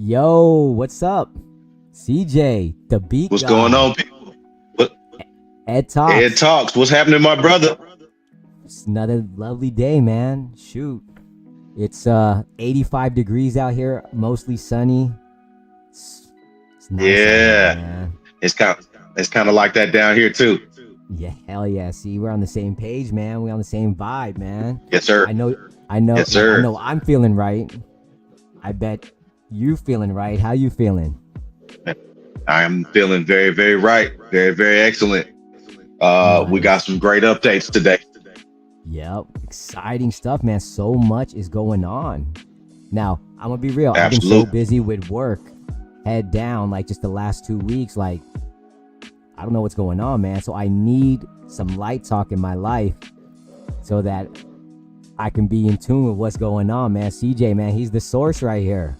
Yo, what's up? CJ, the beat What's going guy. on, people? What Ed Ed Talks. talks? What's happening, my brother? It's another lovely day, man. Shoot. It's 85 degrees out here, mostly sunny. It's nice out here, Yeah, man. it's kind of like that down here too. Yeah, hell yeah. See, we're on the same page, man. We're on the same vibe, man. Yes, sir. I know I know Yes, like I sir. know I'm feeling right. I bet you feeling right. How you feeling? I am feeling very, very right. Very, very excellent. We got Nice. some great updates today. Yep. Exciting stuff, man. So much is going on. Now, I'm gonna be real. I've been so Absolutely. busy with work, head down, like just the last 2 weeks. Like, I don't know what's going on, man. So I need some light talk in my life so that I can be in tune with what's going on, man. CJ, man, he's the source right here.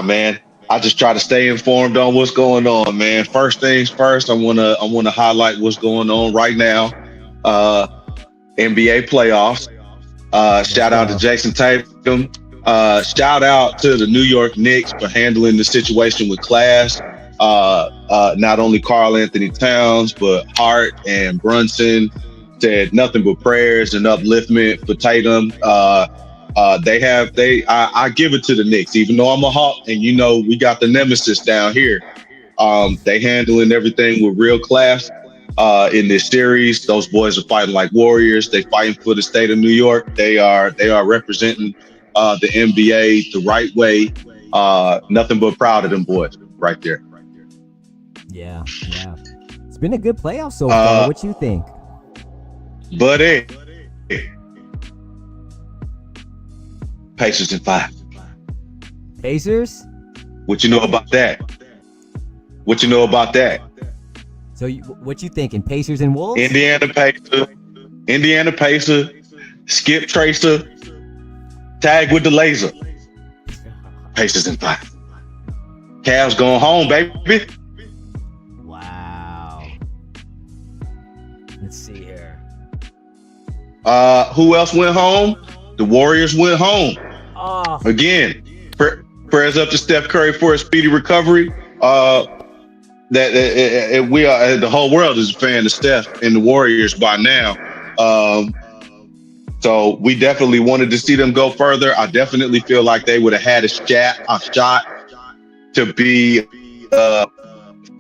Man, I just try to stay informed on what's going on, man. First things first, I wanna highlight what's going on right now. Uh, NBA playoffs. Let's Shout out to go. Jason Tatum. Shout out to the New York Knicks for handling the situation with class. Not only Karl Anthony Towns, but Hart and Brunson said nothing but prayers and upliftment for Tatum. I give it to the Knicks, even though I'm a Hawk, and we got the nemesis down here. They handling everything with real class. In this series, those boys are fighting like warriors. They fighting for the state of New York. They are representing the NBA the right way. Nothing but proud of them boys right there. Yeah, yeah. It's been a good playoff so far. Uh, What you think? but hey, Pacers in five. Pacers? What you know about that? What you know about that? So, what you thinking? Pacers and Wolves? Indiana Pacer, Indiana Pacer, Skip Tracer, tag with the laser. Pacers in five. Cavs going home, baby. Wow. Let's see here. Who else went home? The Warriors went home Oh, again. Prayers up to Steph Curry for a speedy recovery. That we are, the whole world is a fan of Steph and the Warriors by now. So we definitely wanted to see them go further. I definitely feel like they would have had a shot to be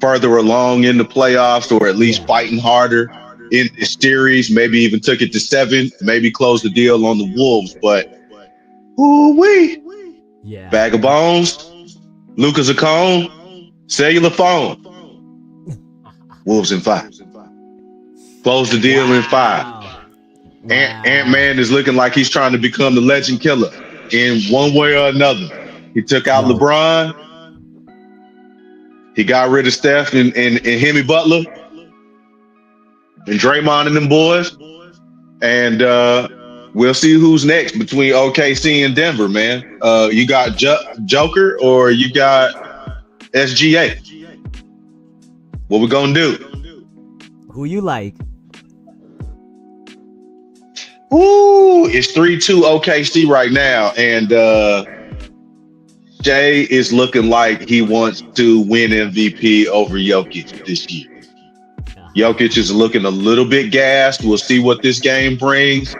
further along in the playoffs, or at least yeah, fighting harder in the series. Maybe even took it to 7. Maybe close the deal on the Wolves. But ooh wee, yeah. bag of bones, Lucas Acone, cellular phone. Wolves in 5. Close the deal in 5. Wow. Wow. Ant-Man is looking like he's trying to become the legend killer in one way or another. He took out Yo, LeBron. He got rid of Steph and Hemi Butler and Draymond and them boys. And we'll see who's next between OKC and Denver, man. You got Joker or you got SGA. What we gonna do? who you like? Ooh, it's 3-2 OKC right now, and Jay is looking like he wants to win MVP over Jokic this year. Jokic is looking a little bit gassed. We'll see what this game brings.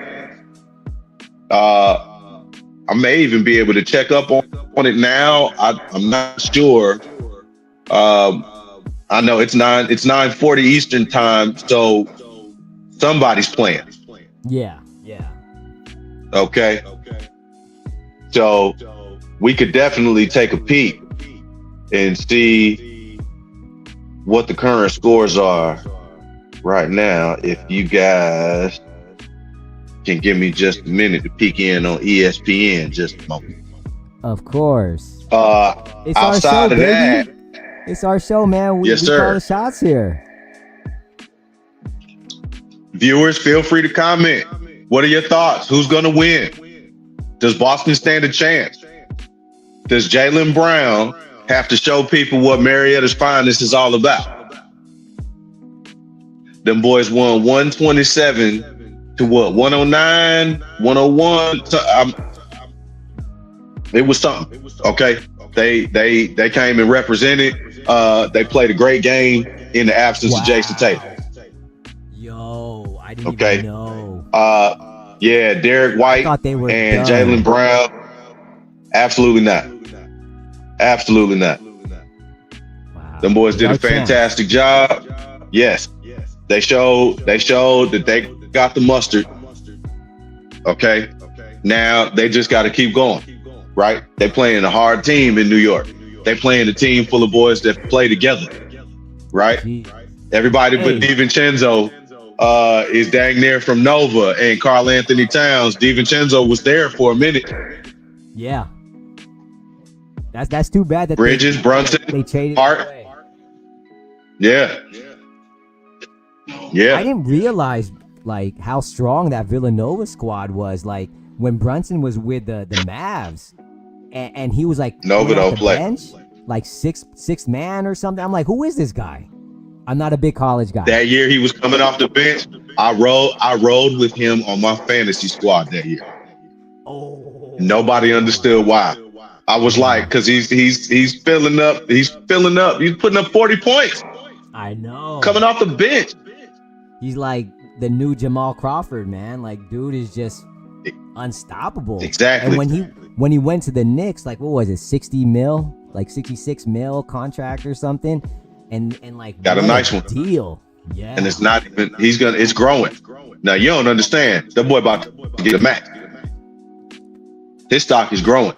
I may even be able to check up on it now. I'm not sure. I know it's 9:40 Eastern time, so somebody's playing. Yeah, yeah. Okay, so we could definitely take a peek and see what the current scores are right now. If you guys can give me just a minute to peek in on ESPN, just a moment. Of course. It's our show, Outside of that, baby. It's our show, man. We yes, we call the sir. shots here. Viewers, feel free to comment. What are your thoughts? Who's going to win? Does Boston stand a chance? Does Jaylen Brown have to show people what Marietta's finest is all about? Them boys won 127 to what? 109, 101. It was something. Okay. They came and represented. They played a great game in the absence of Jason Tatum. Yo, I didn't even Okay. know. Yeah, Derek I White thought they were and done. Jaylen Brown. Absolutely not. Absolutely not. Wow. Them boys did Our a fantastic job. Yes. They showed that they got the mustard. Okay. Now they just got to keep going. Right? They playing a hard team in New York. They playing a team full of boys that play together. Right? Jeez. Everybody but DiVincenzo is dang near from Nova, and Karl Anthony Towns. DiVincenzo was there for a minute. Yeah. That's too bad that Bridges, Brunson, they traded Hart. away. Yeah. I didn't realize like how strong that Villanova squad was. Like when Brunson was with the Mavs, and he was like Nova coming off don't the play. bench, like sixth man or something. I'm like, who is this guy? I'm not a big college guy. That year he was coming off the bench. I rode with him on my fantasy squad that year. Oh. Nobody understood why. I was like, because he's filling up. He's filling up. He's putting up 40 points. I know. Coming off the bench. He's like the new Jamal Crawford, man. Like, dude is just unstoppable. Exactly. And when he went to the Knicks, like, what was it, 60 mil, like 66 mil contract or something, and like got a nice one deal. Yeah. And it's not even. It's growing. Now you don't understand. That boy about to get a max. His stock is growing.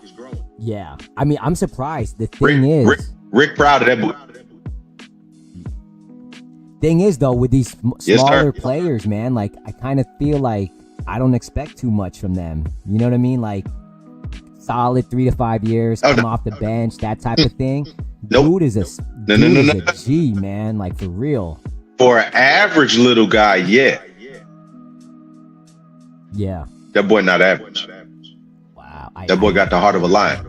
Yeah. I mean, I'm surprised. The thing is, Rick proud of that boy. Thing is, though, with these smaller players, man, like I kind of feel like I don't expect too much from them. You know what I mean? Like solid 3 to 5 years, come off the bench, that type of thing. Dude is a G, man. Like for real. For an average little guy, yeah. Yeah. That boy not average. Wow. That boy got the heart of a lion.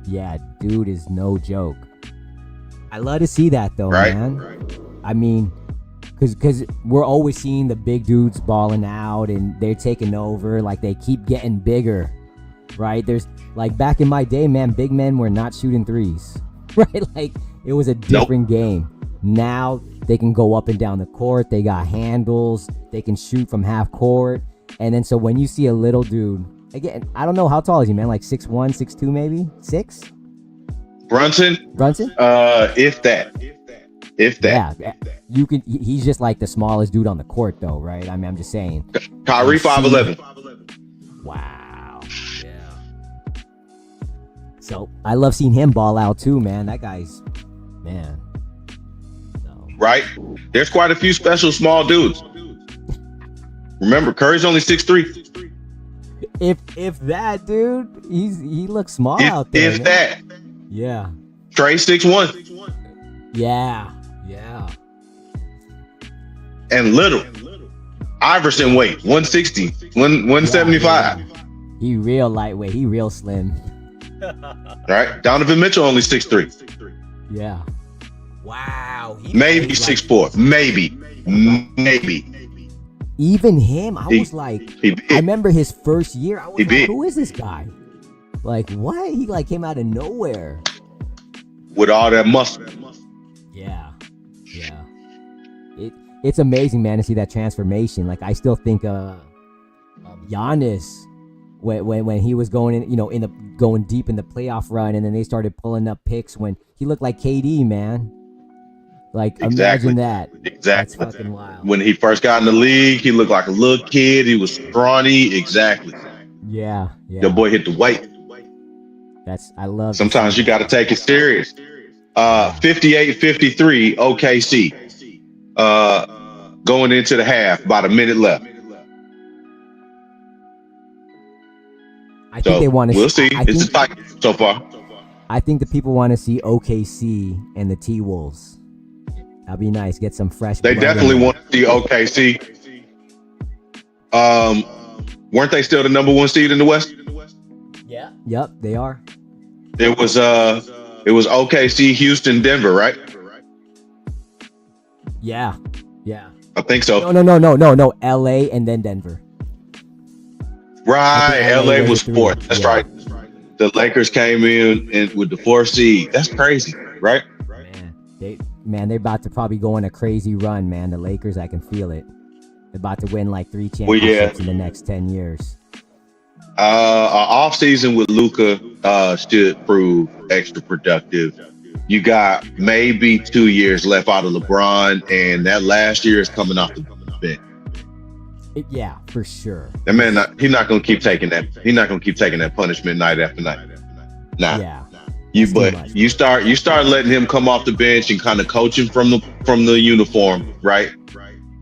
Yeah, dude is no joke. I love to see that though, right? Man. I mean, because we're always seeing the big dudes balling out and they're taking over. Like they keep getting bigger, right? There's like back in my day, man, big men were not shooting threes, right? Like it was a different game. Now they can go up and down the court. They got handles. They can shoot from half court. And then so when you see a little dude, again, I don't know how tall is he, man? Like 6'1", 6'2", maybe 6. Brunson. If that. Yeah, you can. He's just like the smallest dude on the court, though, right? I mean, I'm just saying. Kyrie 5'11". Wow. Yeah. So I love seeing him ball out too, man. That guy's, man. So. Right. There's quite a few special small dudes. Remember, Curry's only 6'3". If that dude, he looks small out there. If that. Yeah. Trey 6'1". Yeah. And little. Iverson weight 160, 175. Yeah. He real lightweight. He real slim. Right. Donovan Mitchell only 6'3". Yeah. Wow. Maybe 6'4". Maybe. Even him, I was like, I remember his first year. I was like, big. Who is this guy? Like, what? He like came out of nowhere with all that muscle. Yeah. It's amazing, man, to see that transformation. Like, I still think Giannis when he was going in, going deep in the playoff run, and then they started pulling up picks when he looked like KD, man. Like, imagine that. Exactly. That's fucking wild. When he first got in the league, he looked like a little kid. He was scrawny. Exactly. Yeah. The boy hit the weight. I love. Sometimes you got to take it serious. 58-53 OKC. Going into the half, about a minute left. I think they want to. We'll see. It's a tight so far. I think the people want to see OKC and the T-Wolves. That'd be nice. Get some fresh. They definitely want to see OKC. Weren't they still the number 1 seed in the West? Yeah. Yep, they are. It was OKC, Houston, Denver, right? Yeah. I think so. No. LA and then Denver. Right. LA was 4th. That's right. the Lakers came in and with the 4th seed. That's crazy, right? They're about to probably go on a crazy run, man. The Lakers, I can feel it. They're about to win like 3 Well, yeah. championships in the next 10 years. Our off season with Luka should prove extra productive. You got maybe 2 years left out of LeBron, and that last year is coming off the bench. Yeah, for sure. That man, he's not gonna keep taking that. He's not gonna keep taking that punishment night after night. Nah. Yeah. You start letting him come off the bench and kind of coaching from the uniform, right?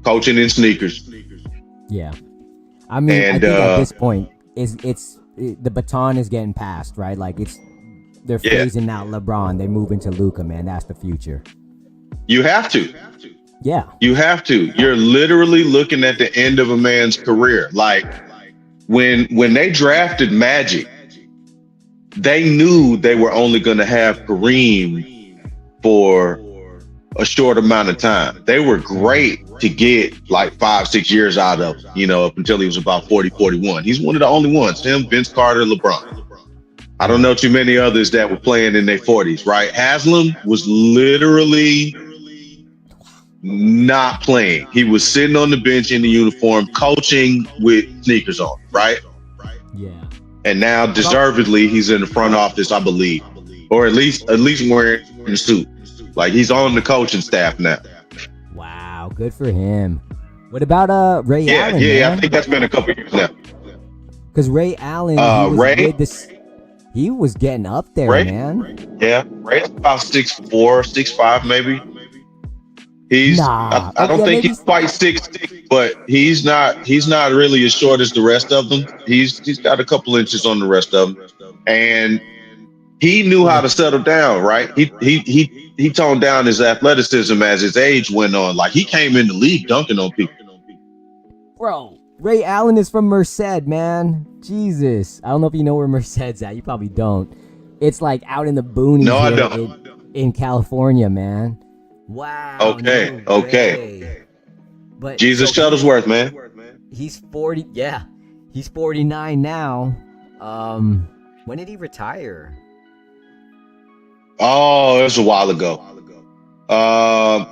Coaching in sneakers. Yeah. I mean, I think at this point the baton is getting passed, right? Like they're phasing out LeBron. They're moving to Luka, man. That's the future. You have to. Yeah. You have to. You're literally looking at the end of a man's career. Like when they drafted Magic, they knew they were only going to have Kareem for a short amount of time. They were great to get like 5-6 years out of, up until he was about 40, 41. He's one of the only ones. Him, Vince Carter, LeBron. I don't know too many others that were playing in their 40s, right? Haslam was literally not playing. He was sitting on the bench in the uniform, coaching with sneakers on, right? Yeah. And now, deservedly, he's in the front office, I believe, or at least wearing a suit. Like he's on the coaching staff now. Wow, good for him. What about Ray Allen? Yeah, man? I think that's been a couple years now. Because Ray Allen, he was getting up there, man. Yeah, Ray's about 6'4", 6'5", maybe. I don't think he's quite 6'6", but he's not really as short as the rest of them. He's got a couple inches on the rest of them, and he knew how to settle down, right? He toned down his athleticism as his age went on. Like he came in the league dunking on people. Bro, Ray Allen is from Merced, man. Jesus, I don't know if you know where Merced's at. You probably don't. It's like out in the boonies. No, I don't. In California, man. Wow. Okay. But Jesus Shuttlesworth, man. He's 40. Yeah, he's 49 now. When did he retire? Oh, it was a while ago.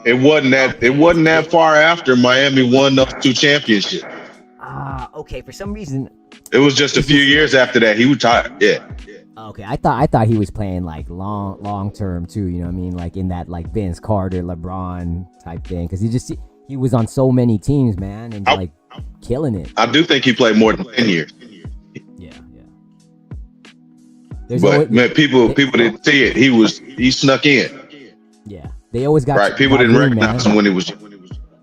It wasn't that far after Miami won those 2 championships. Okay. For some reason, it was just a few years after that he retired. Yeah. Okay, I thought he was playing like long term too. You know what I mean? Like in that like Vince Carter, LeBron type thing. Because he was on so many teams, man, and like killing it. I do think he played more than 10 years. Yeah. Man, people didn't see it. He snuck in. Yeah, they always got right. People didn't recognize him when he was.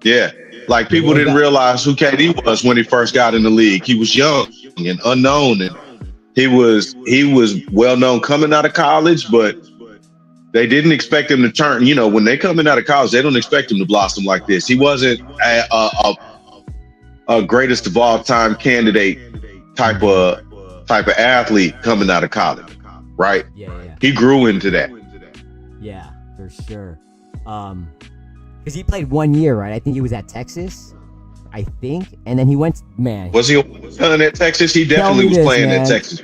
Yeah, like people didn't realize who KD was when he first got in the league. He was young and unknown, and he was well known coming out of college, but they didn't expect him to turn. When they coming out of college, they don't expect him to blossom like this. He wasn't a greatest of all time candidate type of athlete coming out of college, right? Yeah. He grew into that. Yeah, for sure. Because he played 1 year, right? I think he was at Texas, I think, and then he went. Man, was he playing at Texas? He definitely was playing at Texas.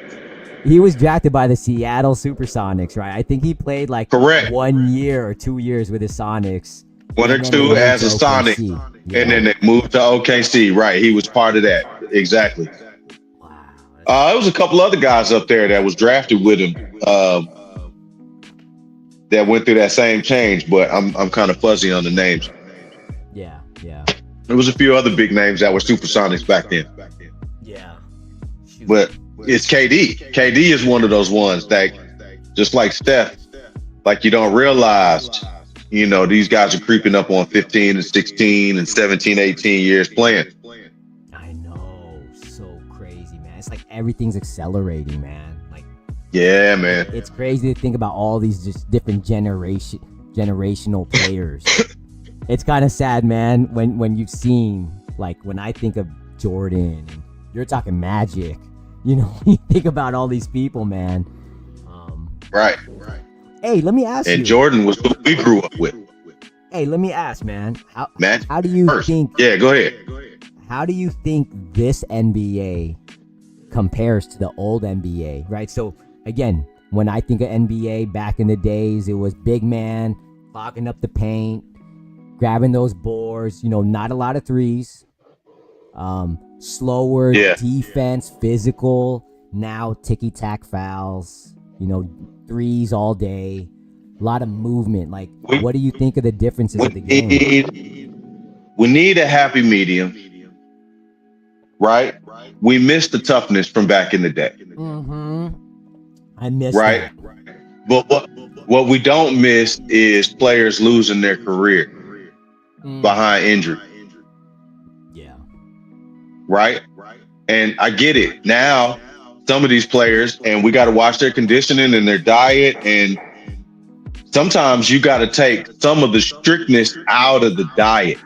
He was drafted by the Seattle Supersonics, right? I think he played like correct 1 year or 2 years with the Sonics. 1 or 2 as a Sonic, and then they moved to OKC. Right, he was part of that. Exactly. Wow. There was a couple other guys up there that was drafted with him that went through that same change, but I'm kind of fuzzy on the names. Yeah. There was a few other big names that were Supersonics back then. Yeah. But it's KD. KD is one of those ones that, just like Steph, like you don't realize, these guys are creeping up on 15 and 16 and 17, 18 years playing. I know. So crazy, man. It's like everything's accelerating, man. Like, yeah, man. It's crazy to think about all these just different generational players. It's kind of sad, man, when you've seen, like, when I think of Jordan, and you're talking Magic, you think about all these people, man. Right. Hey, let me ask you. And Jordan was who we grew up with. Hey, let me ask, man. How do you think? Yeah, go ahead. How do you think this NBA compares to the old NBA? Right. So again, when I think of NBA back in the days, it was big man, clogging up the paint, grabbing those boards, not a lot of threes. Slower Yeah. defense, physical. Now ticky-tack fouls, threes all day. A lot of movement. Like, what do you think of the differences of the game? We need a happy medium, right? We miss the toughness from back in the day. Mm-hmm. I miss right? that. But what we don't miss is players losing their career behind injury. Yeah. Right? And I get it. Now, some of these players, and we got to watch their conditioning and their diet. And sometimes you got to take some of the strictness out of the diet.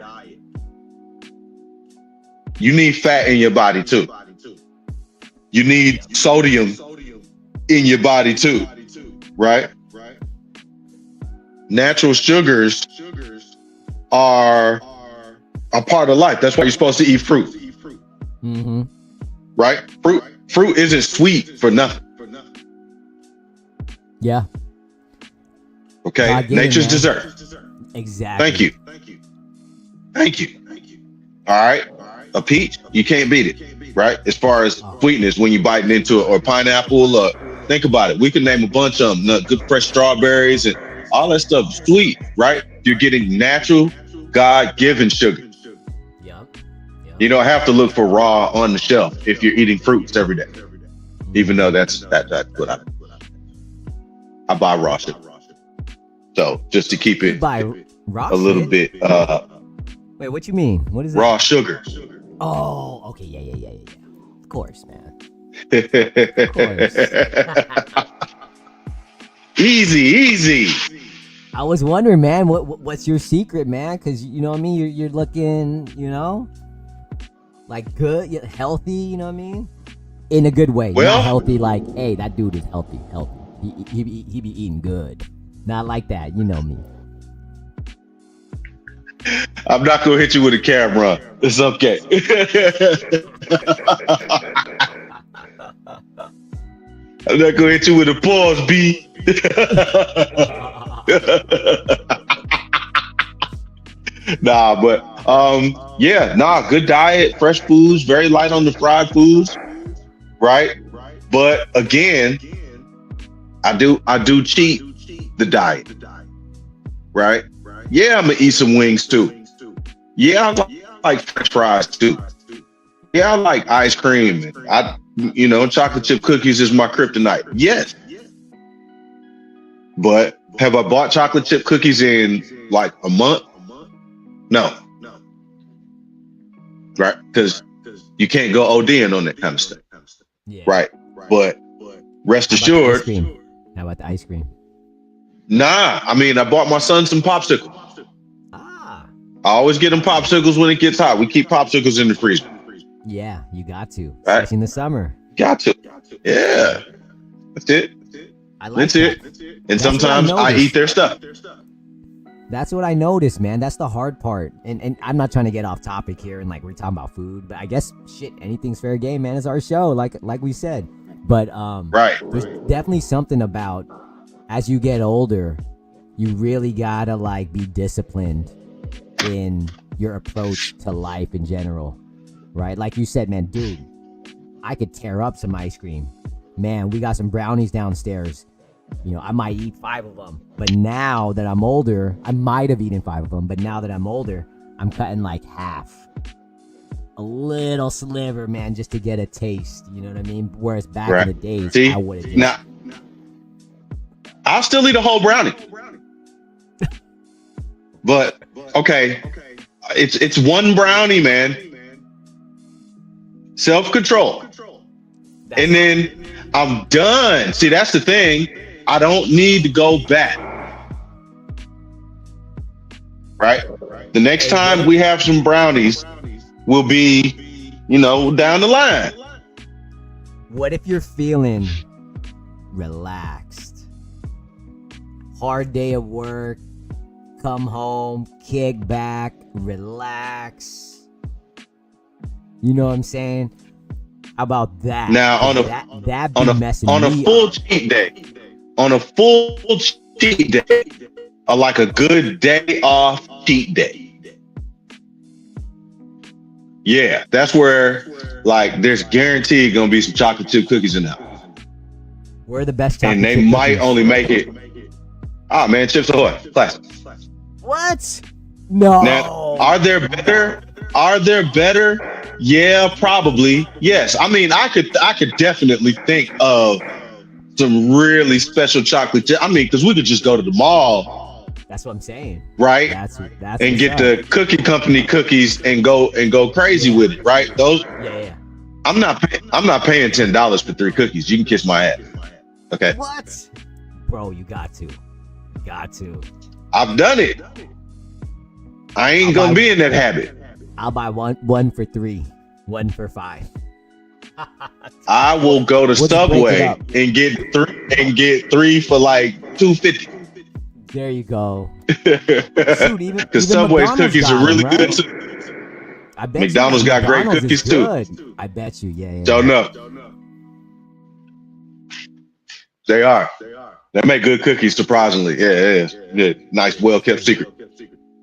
You need fat in your body too. You need sodium in your body too, right? Natural sugars are a part of life. That's why you're supposed to eat fruit. Mm-hmm. Right? Fruit isn't sweet for nothing. Yeah. Okay. Nature's dessert. Exactly. Thank you. All right. A peach, you can't beat it. Right? As far as sweetness when you're biting into it, or pineapple, think about it. We can name a bunch of them. Good fresh strawberries and all that stuff. Sweet, right? You're getting natural, God-given sugar. Yep. You don't have to look for raw on the shelf if you're eating fruits every day. Even though that's what I buy raw sugar. So just to keep it a little bit. Wait, what you mean? What is that? Raw sugar. Oh, okay, yeah. Of course, man. Of course. Easy. I was wondering, man, what's your secret, man? Because you know what I mean. You're looking, like good, healthy. You know what I mean? In a good way. Well, not healthy. Like, hey, that dude is healthy. He be eating good. Not like that. You know me. I'm not gonna hit you with a camera. It's okay. I'm not gonna hit you with a pause, B. Good diet, fresh foods, very light on the fried foods, right? But again, I do cheat the diet, right? Yeah, I'm gonna eat some wings too. Yeah, I like French fries too. Yeah, I like ice cream. Chocolate chip cookies is my kryptonite. Yes. But have I bought chocolate chip cookies in like a month? No. Right? Because you can't go ODing on that kind of stuff. Yeah. Right. But rest assured. How about the ice cream? Nah, I bought my son some popsicles. I always get him popsicles when it gets hot. We keep popsicles in the freezer. Yeah, you got to. Right? Especially in the summer. Got to. Yeah. That's it. That's it. And sometimes I eat their stuff. That's what I noticed, man. That's the hard part. And I'm not trying to get off topic here and like we're talking about food, but I guess anything's fair game, man. It's our show, like we said. But there's definitely something about as you get older, you really gotta like be disciplined in your approach to life in general, right? Like you said, man, dude, I could tear up some ice cream. Man, we got some brownies downstairs. I might eat 5 of them. But now that I'm older, I might have eaten 5 of them. But now that I'm older, I'm cutting like half. A little sliver, man, just to get a taste. You know what I mean? Whereas back in the days, I would have just... I'll still eat a whole brownie. But, okay, it's one brownie, man. Self-control. And then I'm done. See, that's the thing. I don't need to go back. Right? The next time we have some brownies will be, down the line. What if you're feeling relaxed? Hard day of work, come home, kick back, relax. You know what I'm saying? How about that? Now That be messing on a me full up. cheat day, on a full cheat day, or like a good day off cheat day. Yeah, that's where like there's guaranteed gonna be some chocolate chip cookies in there, We're the best and chocolate they chip might cookies. only make it. Ah man, Chips Ahoy, classic. What? No. Now, are there better? Are there better? Yeah, probably. Yes. I mean, I could definitely think of some really special chocolate chip. I mean, because we could just go to the mall, That's what I'm saying. right? That's And what's get up. the cookie company cookies and go crazy with it, right? Those Yeah. I'm not paying $10 for 3 cookies. You can kiss my ass. Okay. What? Bro, you got to. Got to. I've done it. I ain't gonna be in that habit. I'll buy one for 3, 1 for 5. I will go to We'll just break it Subway up. and get three for like $2.50. There you go. Shoot, even Because Subway's McDonald's cookies got are really 'em, good right? too. I bet McDonald's you got great McDonald's cookies is too. good. I bet you, yeah. Don't know. They are. They make good cookies, surprisingly. Yeah, it is. Good. Nice, well kept secret.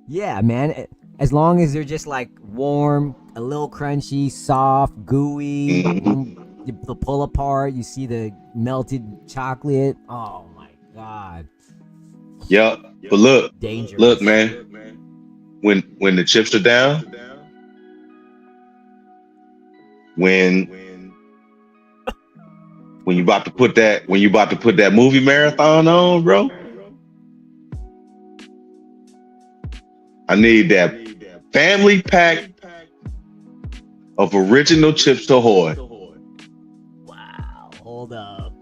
Yeah, man. As long as they're just like warm, a little crunchy, soft, gooey, the pull apart, you see the melted chocolate. Oh my god. Yep. But Dangerous. look, man. When the chips are down, when you about to put that movie marathon on, bro, I need that family pack of original Chips Ahoy. Wow. Hold up.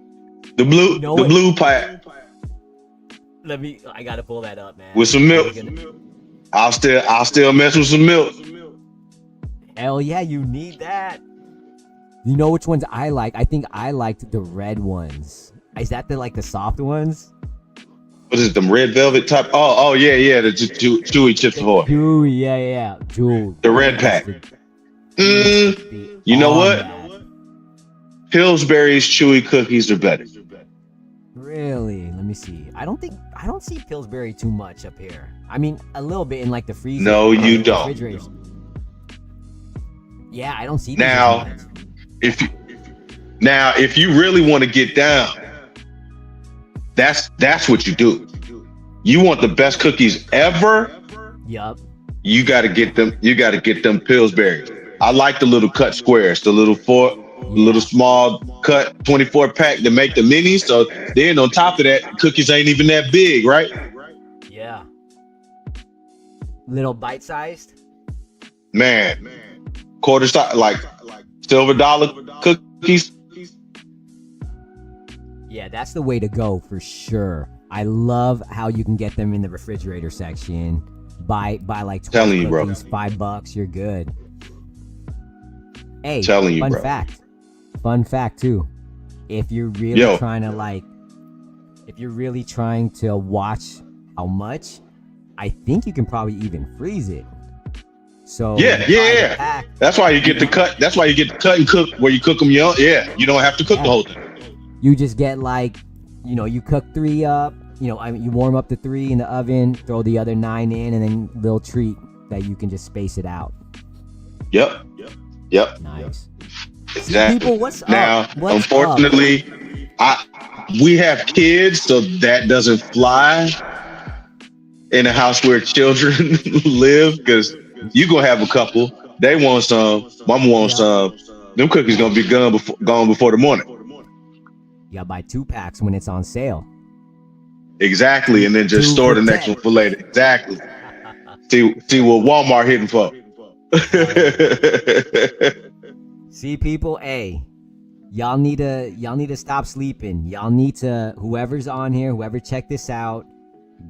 The blue pack I gotta pull that up, man. with some milk. I'll still mess with some milk. Hell yeah, you need that. You know which ones I like? I think I liked the red ones. Is that the soft ones? What is it, them red velvet type? Oh yeah, the chewy Chips Ahoy. Chewy, yeah. Dude. The red pack. You know what? Pillsbury's chewy cookies are better. Really? Let me see. I don't see Pillsbury too much up here. I mean, a little bit in like the freezer. No, you don't. Refrigerators. Yeah, I don't see these Now, as much. if you really want to get down, that's what you do. You want the best cookies ever? Yup. You got to get them. You got to get them Pillsbury. I like the little cut squares, the little small cut 24 pack to make the minis. So then on top of that, cookies ain't even that big, right? Yeah. Little bite sized. Man, quarter size, like silver dollar cookies. Yeah, that's the way to go for sure. I love how you can get them in the refrigerator section. Buy like 12 Telling you, bro. cookies, $5, you're good. Hey, Telling you, fun bro. Fun fact too. If you're really trying to watch how much, I think you can probably even freeze it. So yeah. Pack, That's why you get the cut. That's why you get the cut and cook where you cook them young. Yeah, you don't have to cook the whole thing. You just get you cook 3 up. You warm up the 3 in the oven, throw the other 9 in, and then little treat that you can just space it out. Yep. Nice. Exactly. People, what's now, up? What's unfortunately, we have kids, so that doesn't fly in a house where children live, because you gonna have a couple. They want some. Mama wants some. Them cookies gonna be gone before the morning. You gotta buy 2 packs when it's on sale. Exactly, and then just store the next one for later. Exactly. See what Walmart hitting for. See, people, hey, y'all need to stop sleeping. Y'all need to, whoever's on here, whoever checked this out,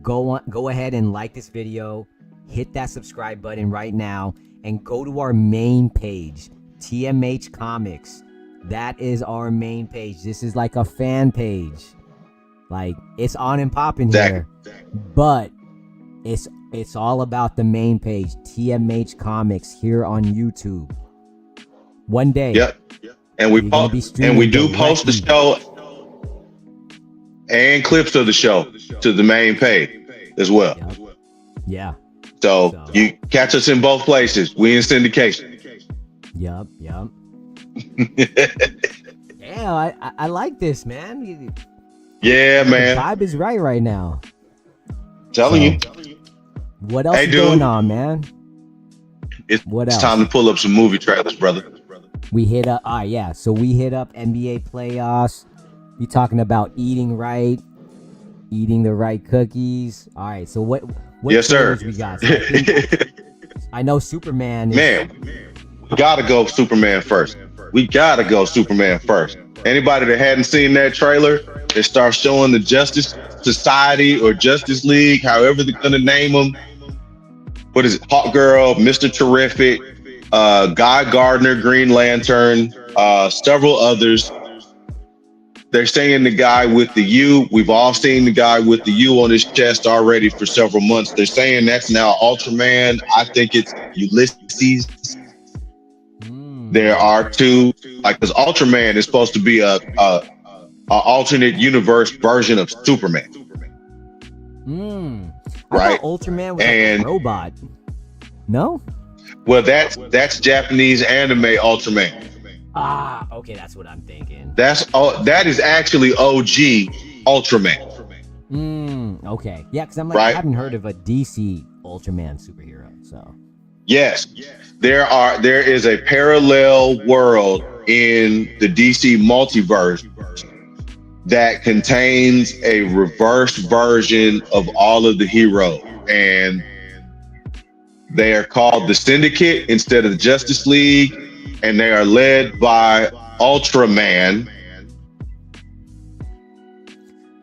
go ahead and like this video, hit that subscribe button right now, and go to our main page, TMH Comics. That is our main page. This is like a fan page. Like, it's on and popping here, but it's all about the main page, TMH Comics, here on YouTube. One day. Yep. and we You're gonna be and streaming we do post the directly. show and clips of the show to the main page as well. Yep. Yeah. So So- you catch us in both places. We in syndication. Yep. Yeah, I like this, man. Yeah, The man. vibe is right now. Telling you. What else Hey, is dude. going on, man? What It's else? time to pull up some movie trailers, brother. We hit up. Yeah. So we hit up NBA playoffs. We talking about eating right, eating the right cookies. All right. So what Yes, sir. trailers we got? So I know Superman is. Man, we gotta go Superman first. Anybody that hadn't seen that trailer, it starts showing the Justice Society or Justice League, however they're gonna name them. What is it? Hawk Girl, Mr. Terrific, Guy Gardner, Green Lantern, several others. They're saying the guy with the U. We've all seen the guy with the U on his chest already for several months. They're saying that's now Ultraman. I think it's Ulysses. There are two, like, because Ultraman is supposed to be a alternate universe version of Superman. I Right. thought Ultraman was And- like a robot. No? Well, that's Japanese anime Ultraman. Okay, that's what I'm thinking. That is actually OG Ultraman. Okay. Yeah, because I'm like, I Right. haven't heard of a DC Ultraman superhero. So. Yes, there is a parallel world in the DC multiverse that contains a reverse version of all of the heroes, and they are called the Syndicate instead of the Justice League, and they are led by Ultraman.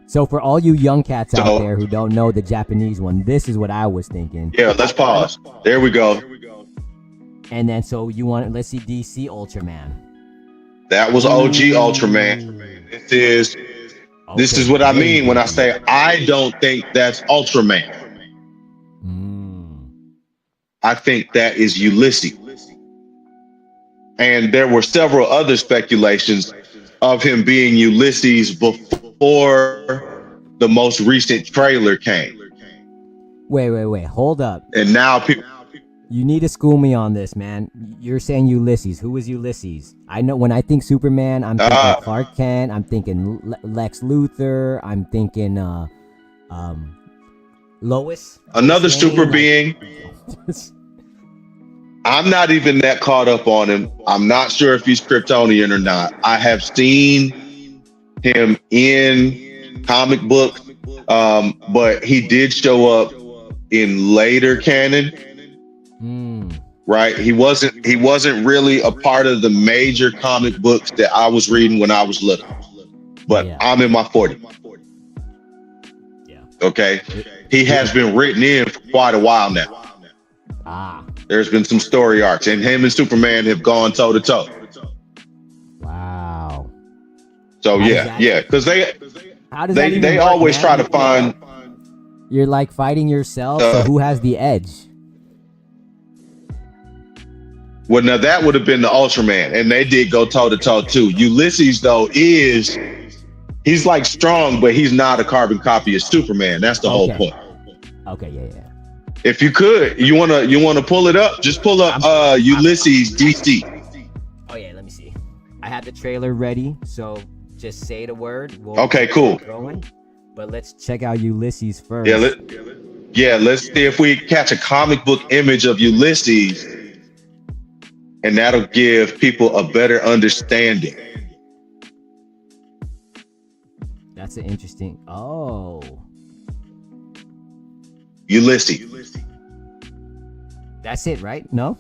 So for all you young cats out So- there who don't know the Japanese one, this is what I was thinking. Yeah, let's pause. There we go. And then so let's see DC Ultraman. That was OG Ultraman. This is what I mean when I say I don't think that's Ultraman. I think that is Ulysses. And there were several other speculations of him being Ulysses before the most recent trailer came. Wait, hold up. And now people, You need to school me on this, man. You're saying Ulysses. Who is Ulysses? I know when I think Superman, I'm thinking Clark Kent. I'm thinking Lex Luthor. I'm thinking Lois. another Lane, super like- being. I'm not even that caught up on him. I'm not sure if he's Kryptonian or not. I have seen him in comic books, but he did show up in later canon. Right? He wasn't really a part of the major comic books that I was reading when I was little. But Yeah. I'm in my 40s. Yeah. Okay. He has been written in for quite a while now. There's been some story arcs, and him and Superman have gone toe to toe. Wow. So How does yeah, that- yeah, because How does that even they work, always man? try to find. You're like fighting yourself. So who has the edge? Well, now that would have been the Ultraman, and they did go toe to toe too. Ulysses though he's like strong, but he's not a carbon copy of Superman. That's the whole point. Okay, yeah. If you could, you wanna pull it up? Just pull up Ulysses DC. Oh yeah, let me see. I have the trailer ready, so just say the word. We'll Okay, cool. get going. But let's check out Ulysses first. Let's see if we catch a comic book image of Ulysses, and that'll give people a better understanding. That's an interesting. Oh, Ulysses. that's it, right? No?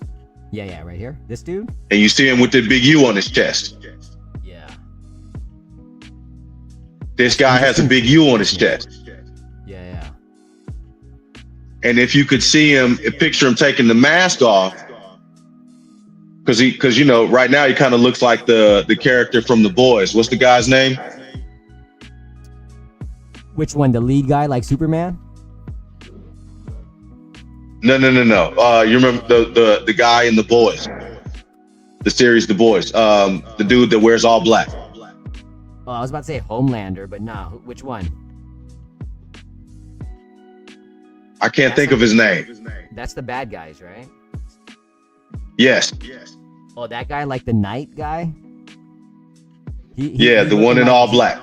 Yeah, right here. This dude? And you see him with the big U on his chest. Yeah. This guy has a big U on his chest. Yeah. And if you could see him, picture him taking the mask off, because right now he kind of looks like the character from The Boys. What's the guy's name? Which one? The lead guy, like Superman? No. You remember the guy in The Boys? The series The Boys. The dude that wears all black. Oh, I was about to say Homelander, but no. Which one? I can't think of his name. That's the bad guys, right? Yes. Oh, that guy, like the night guy. Yeah, the one in all black.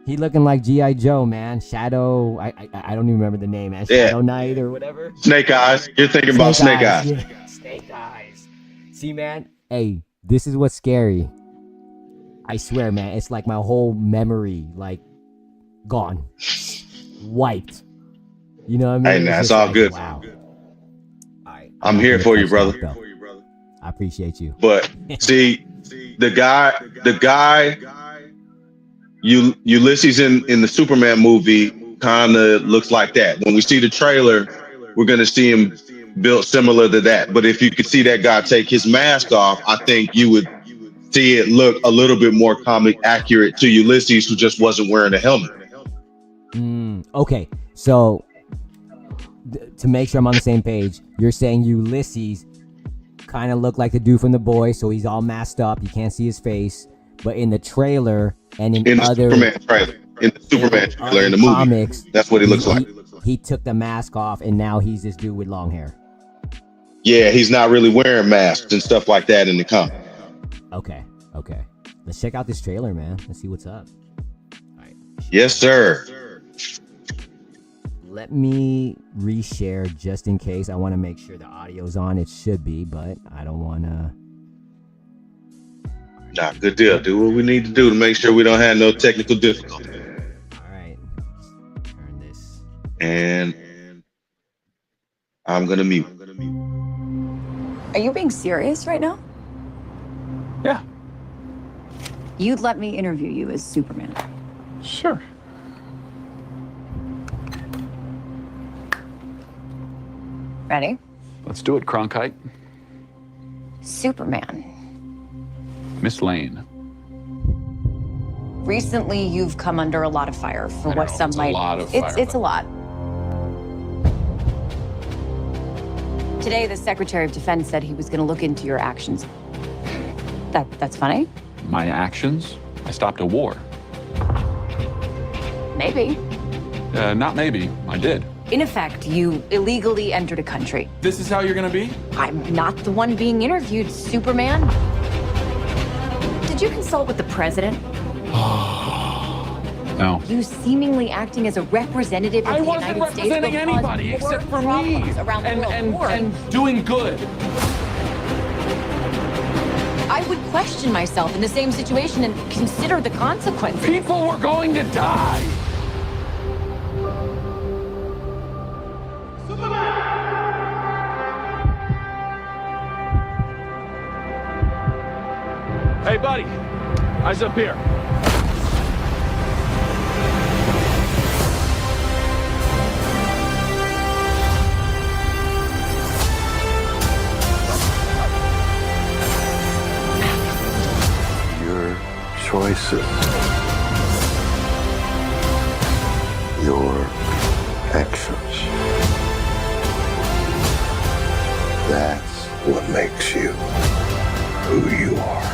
He looking like G.I. Joe, man. Shadow. I don't even remember the name, man. Yeah. Shadow Knight or whatever. Snake Eyes. You're thinking about Snake Eyes. Yeah. Snake Eyes. See, man. Hey, this is what's scary. I swear, man. It's like my whole memory, like, gone, wiped. You know what I mean? Hey, man, it's all good. Wow. All right, I'm here for you, brother. I appreciate you. But see, the guy, Ulysses in the Superman movie kind of looks like that. When we see the trailer, we're gonna see him built similar to that. But if you could see that guy take his mask off, I think you would see it look a little bit more comic accurate to Ulysses, who just wasn't wearing a helmet. Okay, so to make sure I'm on the same page, you're saying Ulysses kind of looked like the dude from The Boys, so he's all masked up, you can't see his face. But in the trailer and in the other Superman trailer, in the movie, comics, that's what he looks like. He took the mask off, and now he's this dude with long hair. Yeah, he's not really wearing masks and stuff like that in the comic. Okay. Let's check out this trailer, man. Let's see what's up. All right. Yes, sir. Let me reshare just in case. I want to make sure the audio's on. It should be, but I don't want to. Nah, good deal. Do what we need to do to make sure we don't have no technical difficulty. All right. Turn this. And I'm going to mute. Are you being serious right now? Yeah. You'd let me interview you as Superman. Sure. Ready? Let's do it, Cronkite. Superman. Miss Lane. Recently, you've come under a lot of fire for what some might. A lot of fire. It's a lot. Today, the Secretary of Defense said he was going to look into your actions. That's funny? My actions? I stopped a war. Maybe. Not maybe. I did. In effect, you illegally entered a country. This is how you're gonna be? I'm not the one being interviewed, Superman. Did you consult with the president? No. You seemingly acting as a representative of I the wasn't United States representing will cause anybody more except for me. problems around the world. And doing good. I would question myself in the same situation and consider the consequences. People were going to die. Hey, buddy. Eyes up here. Your choices, your actions. That's what makes you who you are.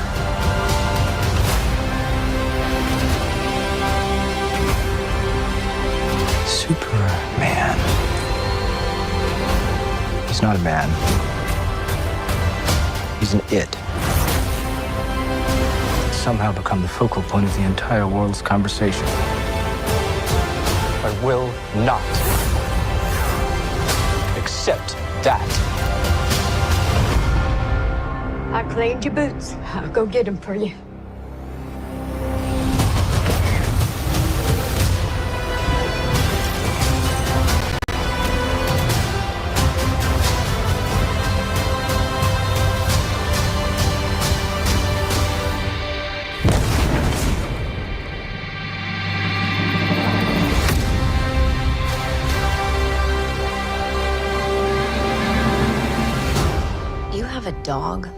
Superman. He's not a man. He's an it. It's somehow become the focal point of the entire world's conversation. I will not accept that. I cleaned your boots. I'll go get them for you. You have a dog?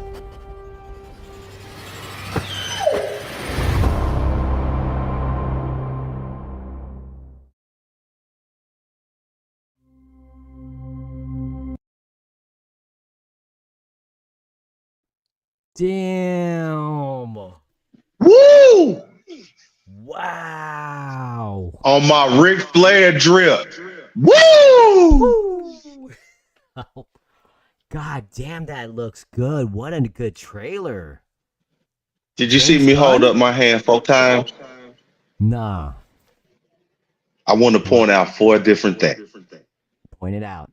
Damn. Woo! Wow. On my Ric Flair drip. Woo! Woo. God damn, that looks good. What a good trailer. Did you see James me hold Gunn? up my hand 4 times? Nah. I want to point out 4 different things. Point it out.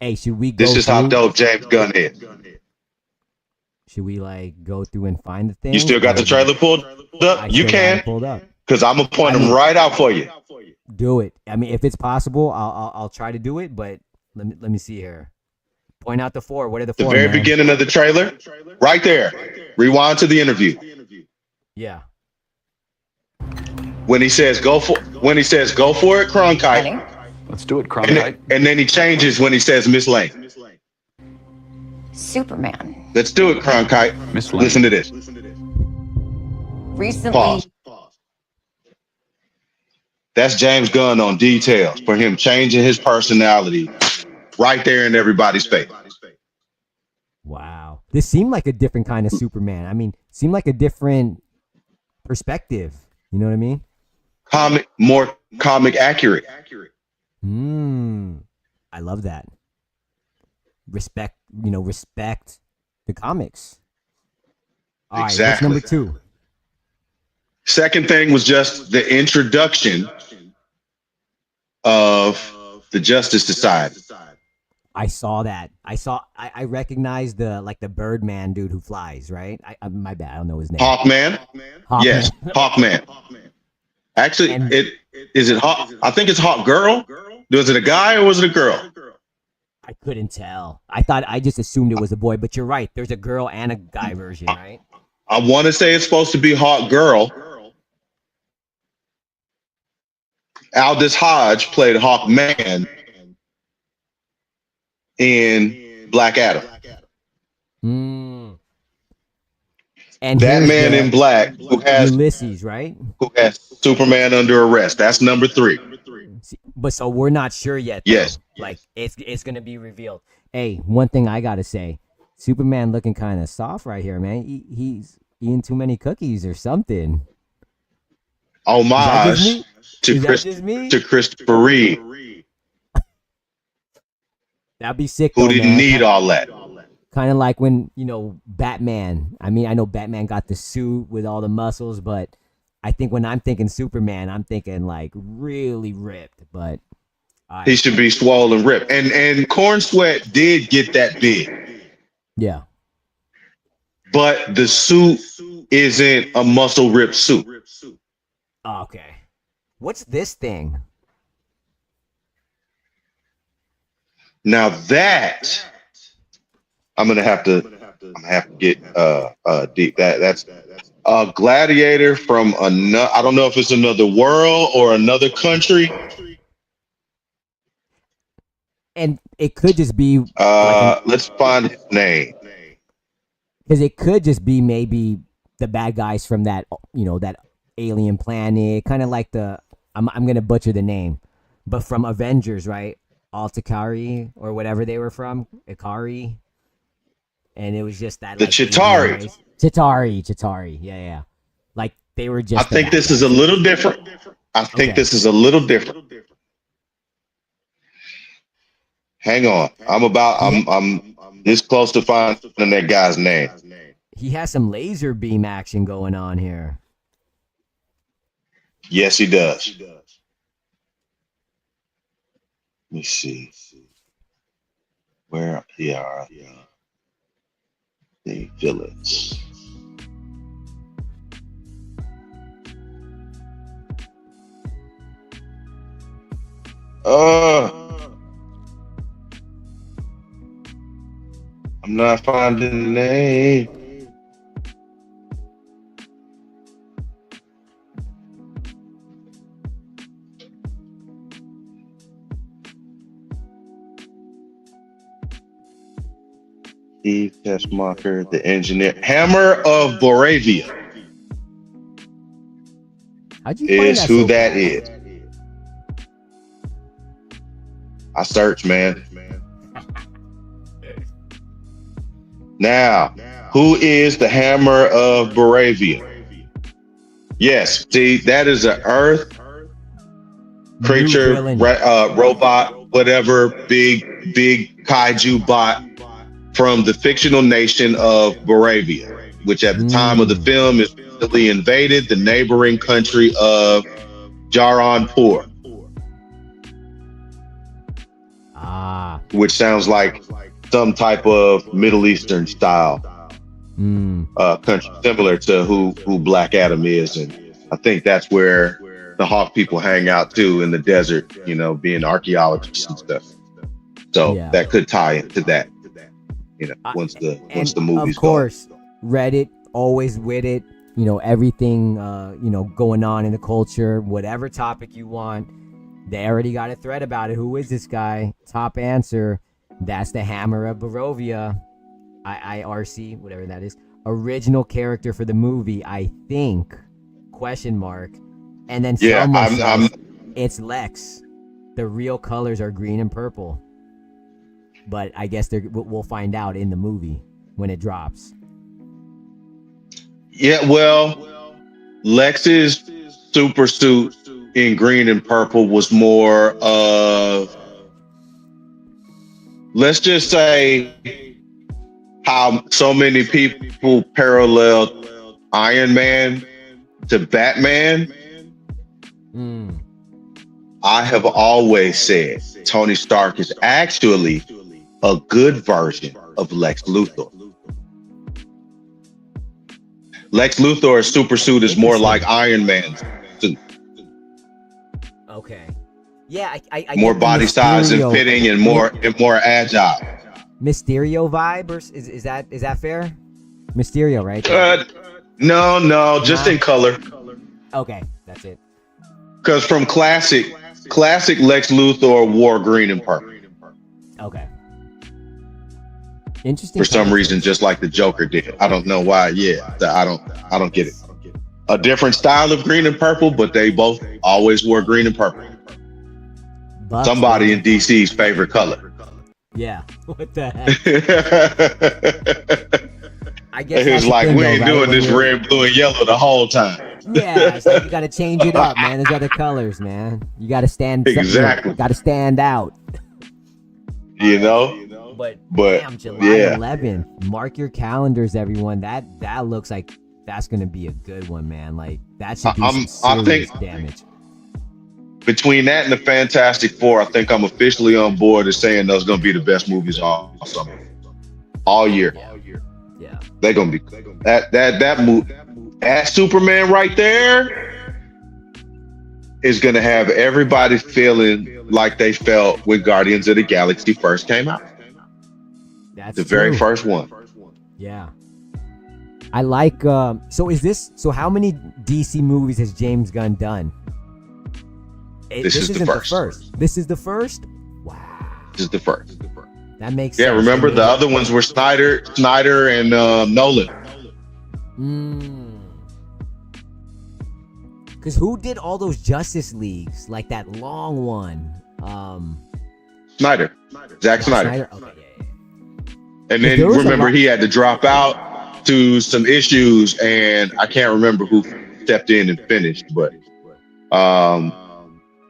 Hey, should we go This is through? how dope James Gunn is. Should we like go through and find the thing? You still got the trailer pulled up? You Got it can, pulled up. because I'm gonna point them right out for you. Do it. I mean, if it's possible, I'll try to do it. But let me see here. Point out the 4. What are the The 4? very man? beginning of the trailer, right there. Rewind to the interview. Yeah. When he says go for it, Cronkite, Let's do it, Cronkite. and then he changes when he says Miss Lane. Superman. Let's do it, Cronkite. Miss Lane. Listen to this. Recently, Pause. That's James Gunn on details for him changing his personality right there in everybody's face. Wow. This seemed like a different kind of Superman. I mean, seemed like a different perspective. You know what I mean? More comic accurate. I love that. Respect the comics. All right, Exactly. what's number 2? Second thing was just the introduction of the Justice Society. I saw that. I recognized the Birdman dude who flies, right? My bad, I don't know his name. Hawkman? Hawkman. Yes, Hawkman. Actually, And- is it Hawk? I think it's Hawk Girl. Was it a guy or was it a girl? I couldn't tell. I just assumed it was a boy, but you're right. There's a girl and a guy version, right? I want to say it's supposed to be Hawk Girl. Aldous Hodge played Hawkman in Black Adam. And That here's man in black who has Ulysses, right? Superman under arrest. That's number 3. But so we're not sure yet. Though. Yes. Like it's gonna be revealed. Hey, one thing I gotta say, Superman looking kind of soft right here, man. He's eating too many cookies or something. Homage to Christopher Reeve, That'd be sick. who though, didn't man. need all that. Kind of like when Batman. I mean, I know Batman got the suit with all the muscles, but I think when I'm thinking Superman, I'm thinking like really ripped. But He should be swollen, ripped, and Corn Sweat did get that big, yeah. but the suit isn't a muscle ripped suit. Oh, okay. What's this thing? Now that I'm gonna have to get deep. That's a gladiator from another. I don't know if it's another world or another country. And it could just be Let's find his name. because it could just be maybe the bad guys from that that alien planet, kind of like I'm gonna butcher the name, but from Avengers, right? Altakari or whatever they were from, Ikari, and it was just that The like, Chitauri. alien race. Chitauri, yeah. Like they were just. I think this is a little different. Hang on. I'm this close to finding that guy's name. He has some laser beam action going on here. Yes, he does. Let me see. Where are the villains? I'm not finding the name. Steve Tessmacher, the engineer. Hammer of Boravia How'd you find is that who so that fast? is. I searched, man. Now, Who is the Hammer of Baravia? Yes, see, that is an Earth creature, robot, whatever, big kaiju bot from the fictional nation of Baravia, which at the time of the film is recently invaded the neighboring country of Jaranpur. Which sounds like some type of Middle Eastern style country, similar to who Black Adam is. And I think that's where the Hawk people hang out too, in the desert, you know, being archaeologists and stuff. So that could tie into that, you know, once the movie's of course, Reddit always with it, you know, everything you know, going on in the culture, whatever topic you want, they already got a thread about it. Who is this guy? Top answer, that's the Hammer of Barovia, IRC, whatever that is. Original character for the movie, I think, question mark. And then someone says it's Lex. The real colors are green and purple. But I guess we'll find out in the movie when it drops. Yeah, well, Lex's super suit in green and purple was more of, let's just say, how so many people paralleled Iron Man to Batman. I have always said Tony Stark is actually a good version of Lex Luthor. Lex Luthor's super suit is more like Iron Man's suit. Okay. Yeah, I more body size and fitting and more agile. Mysterio vibe, or is that fair? Mysterio, right? No, just in color. Okay, that's it. Because from classic Lex Luthor wore green and purple. Okay. Interesting. For some reason, just like the Joker did. I don't know why. Yeah, I don't get it. A different style of green and purple, but they both always wore green and purple. Bucks, somebody in DC's favorite color. Yeah. What the heck? I guess it's like we ain't doing this red, blue, and yellow the whole time. Yeah, it's like you gotta change it up, man. There's other colors, man. You gotta stand exactly. Gotta stand out. You know? But damn, July 11th. Mark your calendars, everyone. That looks like that's gonna be a good one, man. Like that should be some serious damage. Between that and the Fantastic Four, I think I'm officially on board as saying those gonna be the best movies all summer, all year. Yeah, they're gonna be that movie. That Superman right there is gonna have everybody feeling like they felt when Guardians of the Galaxy first came out. That's the very first one. Yeah. I like so how many DC movies has James Gunn done? This is the first. This is the first? Wow. This is the first. That makes sense. Yeah, remember the other ones were Snyder and Nolan. Because who did all those Justice Leagues? Like that long one? Snyder. Zack Snyder. Okay, yeah. And then remember he had to drop out to some issues, and I can't remember who stepped in and finished, but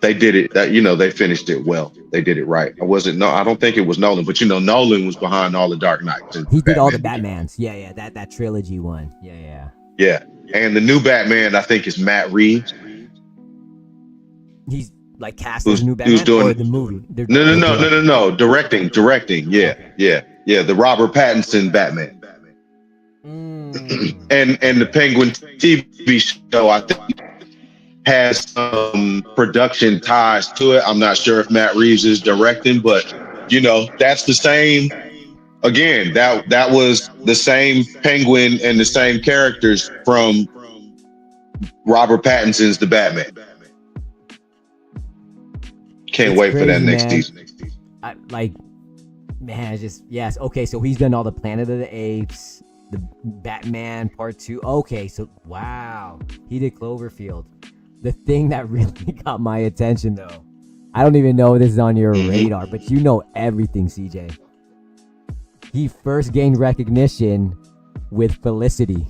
they did it. They finished it well. They did it right. I don't think it was Nolan, but Nolan was behind all the Dark Knights. He did all the Batmans. Yeah, that trilogy one. Yeah. And the new Batman, I think, is Matt Reeves. He's like cast as new Batman or the movie? No. Directing. Yeah. The Robert Pattinson Batman. And the Penguin TV show, I think, has some production ties to it. I'm not sure if Matt Reeves is directing, but that's the same. Again, that was the same Penguin and the same characters from Robert Pattinson's The Batman. Can't wait for that next season. Yes. Okay, so he's done all the Planet of the Apes, the Batman Part 2. Okay, so wow, he did Cloverfield. The thing that really got my attention, though, I don't even know if this is on your radar, but you know everything, CJ. He first gained recognition with Felicity.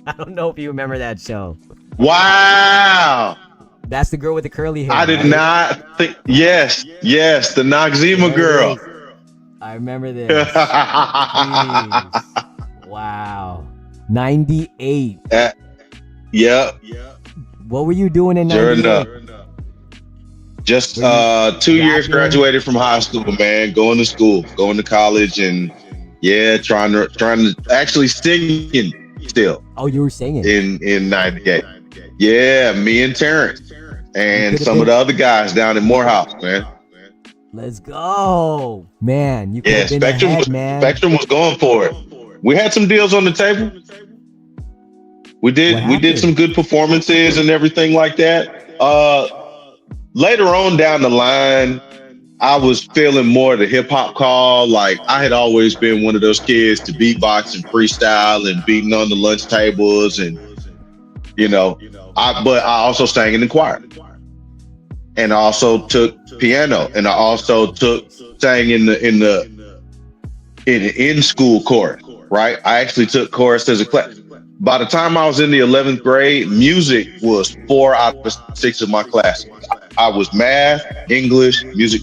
I don't know if you remember that show. Wow. That's the girl with the curly hair. I did right? not think. Yes, the Noxzema There it girl. is. I remember this. Jeez. Wow. 98. Yep. What were you doing in Sure 98? enough. Just Were you 2 years rapping? graduated from high school, man. Going to school, going to college, and trying to actually singing still Oh, you were singing. in 98. Yeah, me and Terrence and some of the other guys down in Morehouse, man. Let's go, man. You could Yeah, have been ahead, man. Spectrum was going for it. We had some deals on the table. We did some good performances and everything like that. Later on down the line, I was feeling more the hip hop call. Like I had always been one of those kids to beatbox and freestyle and beating on the lunch tables, and but I also sang in the choir, and I also took piano, and I also sang in the in-school chorus. Right, I actually took chorus as a class. By the time I was in the 11th grade, music was 4 out of 6 of my classes. I was math, English, music.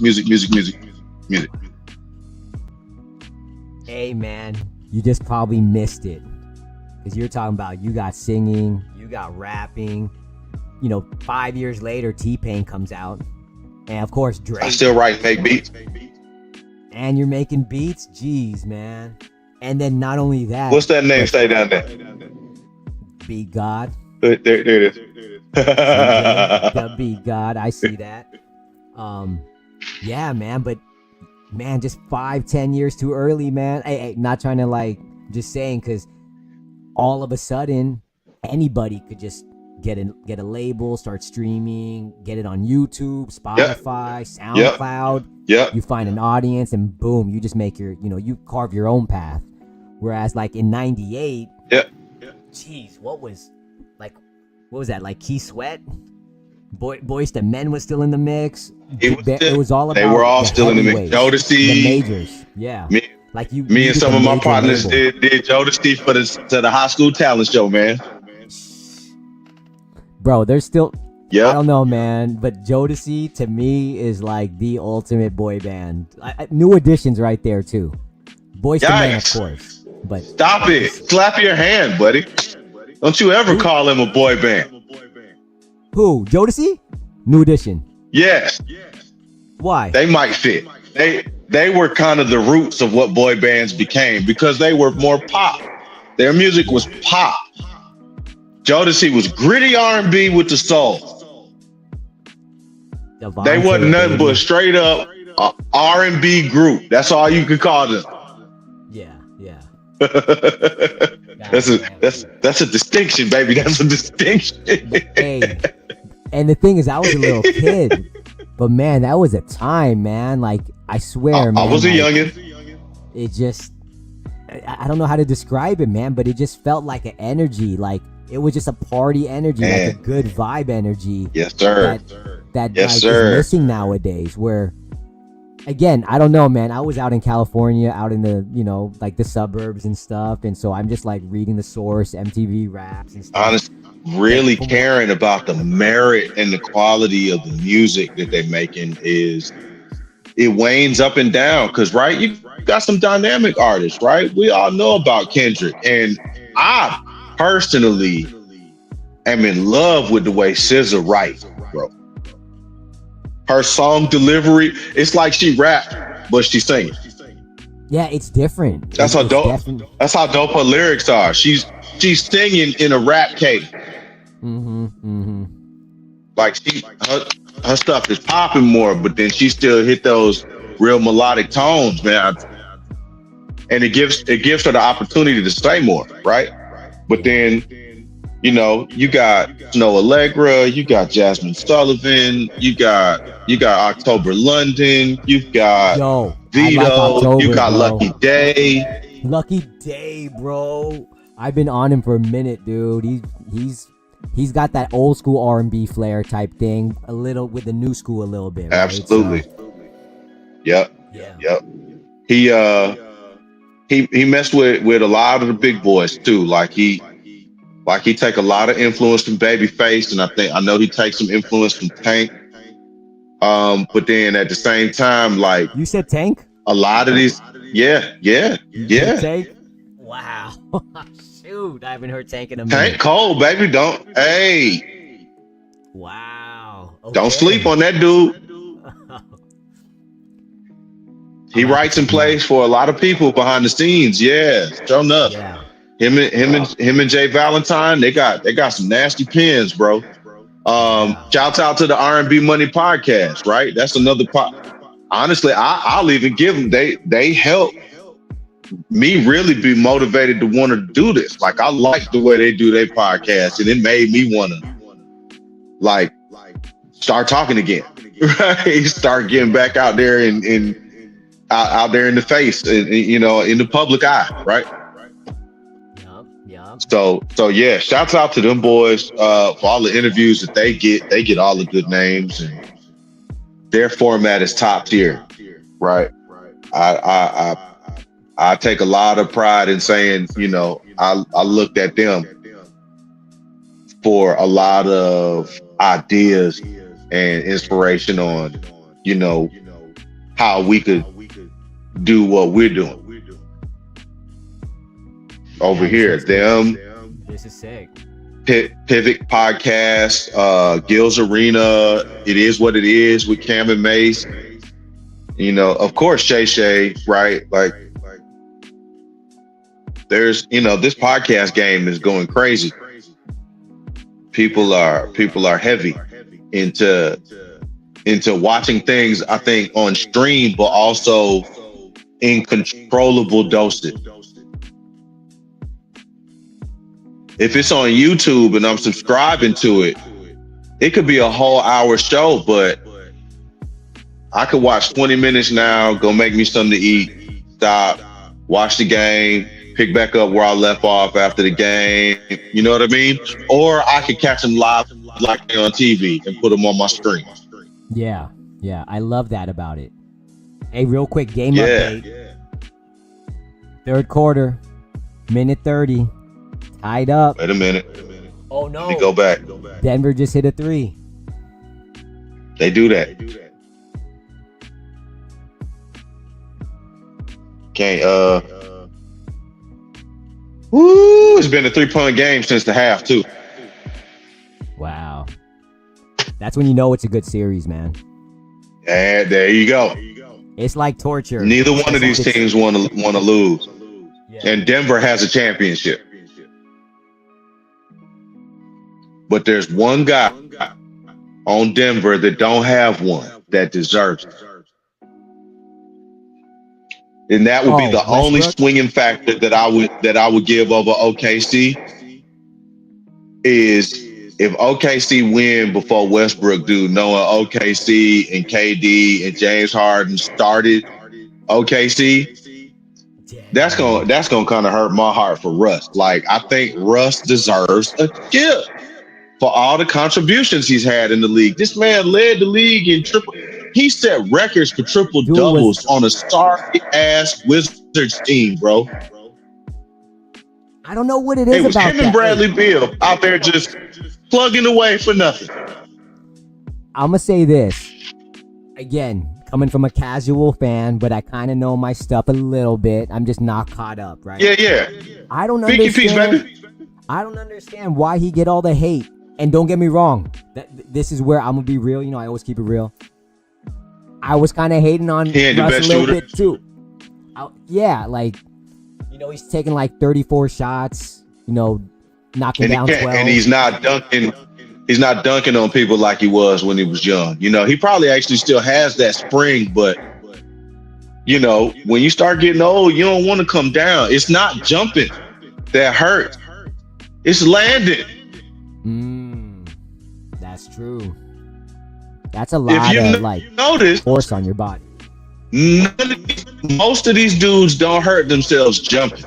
Hey, man, you just probably missed it. Because you're talking about you got singing, you got rapping. 5 years later, T-Pain comes out. And, of course, Drake. I still write and make beats. And you're making beats? Jeez, man. And then not only that. What's that name say down there? Be God. There it is. The Be God. I see that. Yeah, man. But, man, just 5-10 years too early, man. Hey, not trying to, just saying, because all of a sudden, anybody could just get a label, start streaming, get it on YouTube, Spotify, SoundCloud. Yeah. You find an audience, and boom, you just make you carve your own path. Whereas in 98, geez, what was that? Like Key Sweat? Boyz II Men was still in the mix. It was all about. They were all still in the mix. Jodeci, the majors, yeah. Me and some of my partners did Jodeci to the high school talent show, man. Bro, there's still. Yeah. I don't know, man, but Jodeci to me is like the ultimate boy band. New Editions right there too. Boyz II Men, of course. But stop it! Slap your hand, buddy. Don't you ever call him a boy band? Who? Jodeci? New Edition. Yes. Why? They might fit. They were kind of the roots of what boy bands became because they were more pop. Their music was pop. Jodeci was gritty R&B with the soul. They wasn't nothing but straight up R&B group. That's all you could call them. Yeah. That's a distinction, baby. That's a distinction. Hey, and the thing is, I was a little kid, but man, that was a time, man. I swear, man. I was a youngin'. It just, I don't know how to describe it, man, but it just felt like an energy. It was just a party energy, man. Like a good vibe energy. Yes, sir. That is missing nowadays. Where, again, I don't know, man. I was out in California, out in the the suburbs and stuff, and so I'm just reading the source, MTV Raps and stuff. Honestly, really caring about the merit and the quality of the music that they're making it wanes up and down because you got some dynamic artists, right? We all know about Kendrick, and I personally am in love with the way SZA writes, bro. Her song delivery, it's like she rapped, but she's singing. Yeah, it's different. That's how dope. That's how dope her lyrics are. She's singing in a rap cadence. Her stuff is popping more, but then she still hit those real melodic tones, man. And it gives her the opportunity to say more, right? But then, you got Snow Allegra, you got Jasmine Sullivan, you got October London, you've got Vito, October, you got bro. Lucky Day. Lucky Day, bro. I've been on him for a minute, dude. He's got that old school R&B flair type thing, a little with the new school a little bit. Right? Absolutely. So, Yep. Yeah. Yep. He he messed with a lot of the big boys too. Like he take a lot of influence from Babyface, and I know he takes some influence from Tank. But then at the same time, like You said Tank? a lot of these, yeah. Tank? Wow. Shoot, I haven't heard Tank in a minute. Tank Cole, baby, Wow. Okay. don't sleep on that dude. He writes and plays for a lot of people behind the scenes. Yeah, sure enough. Yeah. Him and Jay Valentine, they got some nasty pins, bro. Shouts out to the R&B Money podcast, right? That's another honestly, I'll even give them, they help me really be motivated to want to do this. Like, I like the way they do their podcast, and it made me want to like start talking again, right? Start getting back out there and out there in the face, and in the public eye, right? Yeah. So yeah, shouts out to them boys for all the interviews that they get. They get all the good names, and their format is top tier, right? I take a lot of pride in saying, I looked at them for a lot of ideas and inspiration on, how we could do what we're doing over here. Them, this is sick. Pivot Podcast, Gil's Arena, It Is What It Is with Cam and Mace. Of course, Shay, right? Like, there's, this podcast game is going crazy. People are heavy into watching things, I think, on stream, but also in controllable dosage. If it's on YouTube and I'm subscribing to it, it could be a whole hour show, but I could watch 20 minutes now, go make me something to eat, stop, watch the game, pick back up where I left off after the game. You know what I mean? Or I could catch them live like they're on TV and put them on my screen. Yeah. I love that about it. Hey, real quick game update. Third quarter, minute 30. Tied up. Wait a minute. Oh no. Let me go back. Denver just hit a 3. They do that. Can't it's been a 3-point game since the half too. Wow. That's when you know it's a good series, man. And there you go. It's like torture. Neither one of these teams want to lose. Yeah. And Denver has a championship. But there's one guy on Denver that don't have one that deserves it. And that would be the only swinging factor that I would give over OKC is if OKC win before Westbrook do, knowing OKC and KD and James Harden started OKC, that's gonna kind of hurt my heart for Russ. Like, I think Russ deserves a chip for all the contributions he's had in the league. This man led the league in triple. He set records for triple doubles on a sorry ass Wizards team, bro. I don't know what it is it was about him and Bradley Beal out there just plugging away for nothing. I'm gonna say this again, coming from a casual fan, but I kind of know my stuff a little bit. I'm just not caught up, right? Yeah. I don't Pick your piece, understand. baby. I don't understand why he get all the hate. And don't get me wrong, this is where I'm gonna be real. I always keep it real. I was kind of hating on Russ a little bit too. He's taking like 34 shots. Knocking down 12. And he's not dunking. He's not dunking on people like he was when he was young. He probably actually still has that spring, but when you start getting old, you don't want to come down. It's not jumping that hurts. It's landing. That's true. That's a lot of force on your body. Most of these dudes don't hurt themselves jumping.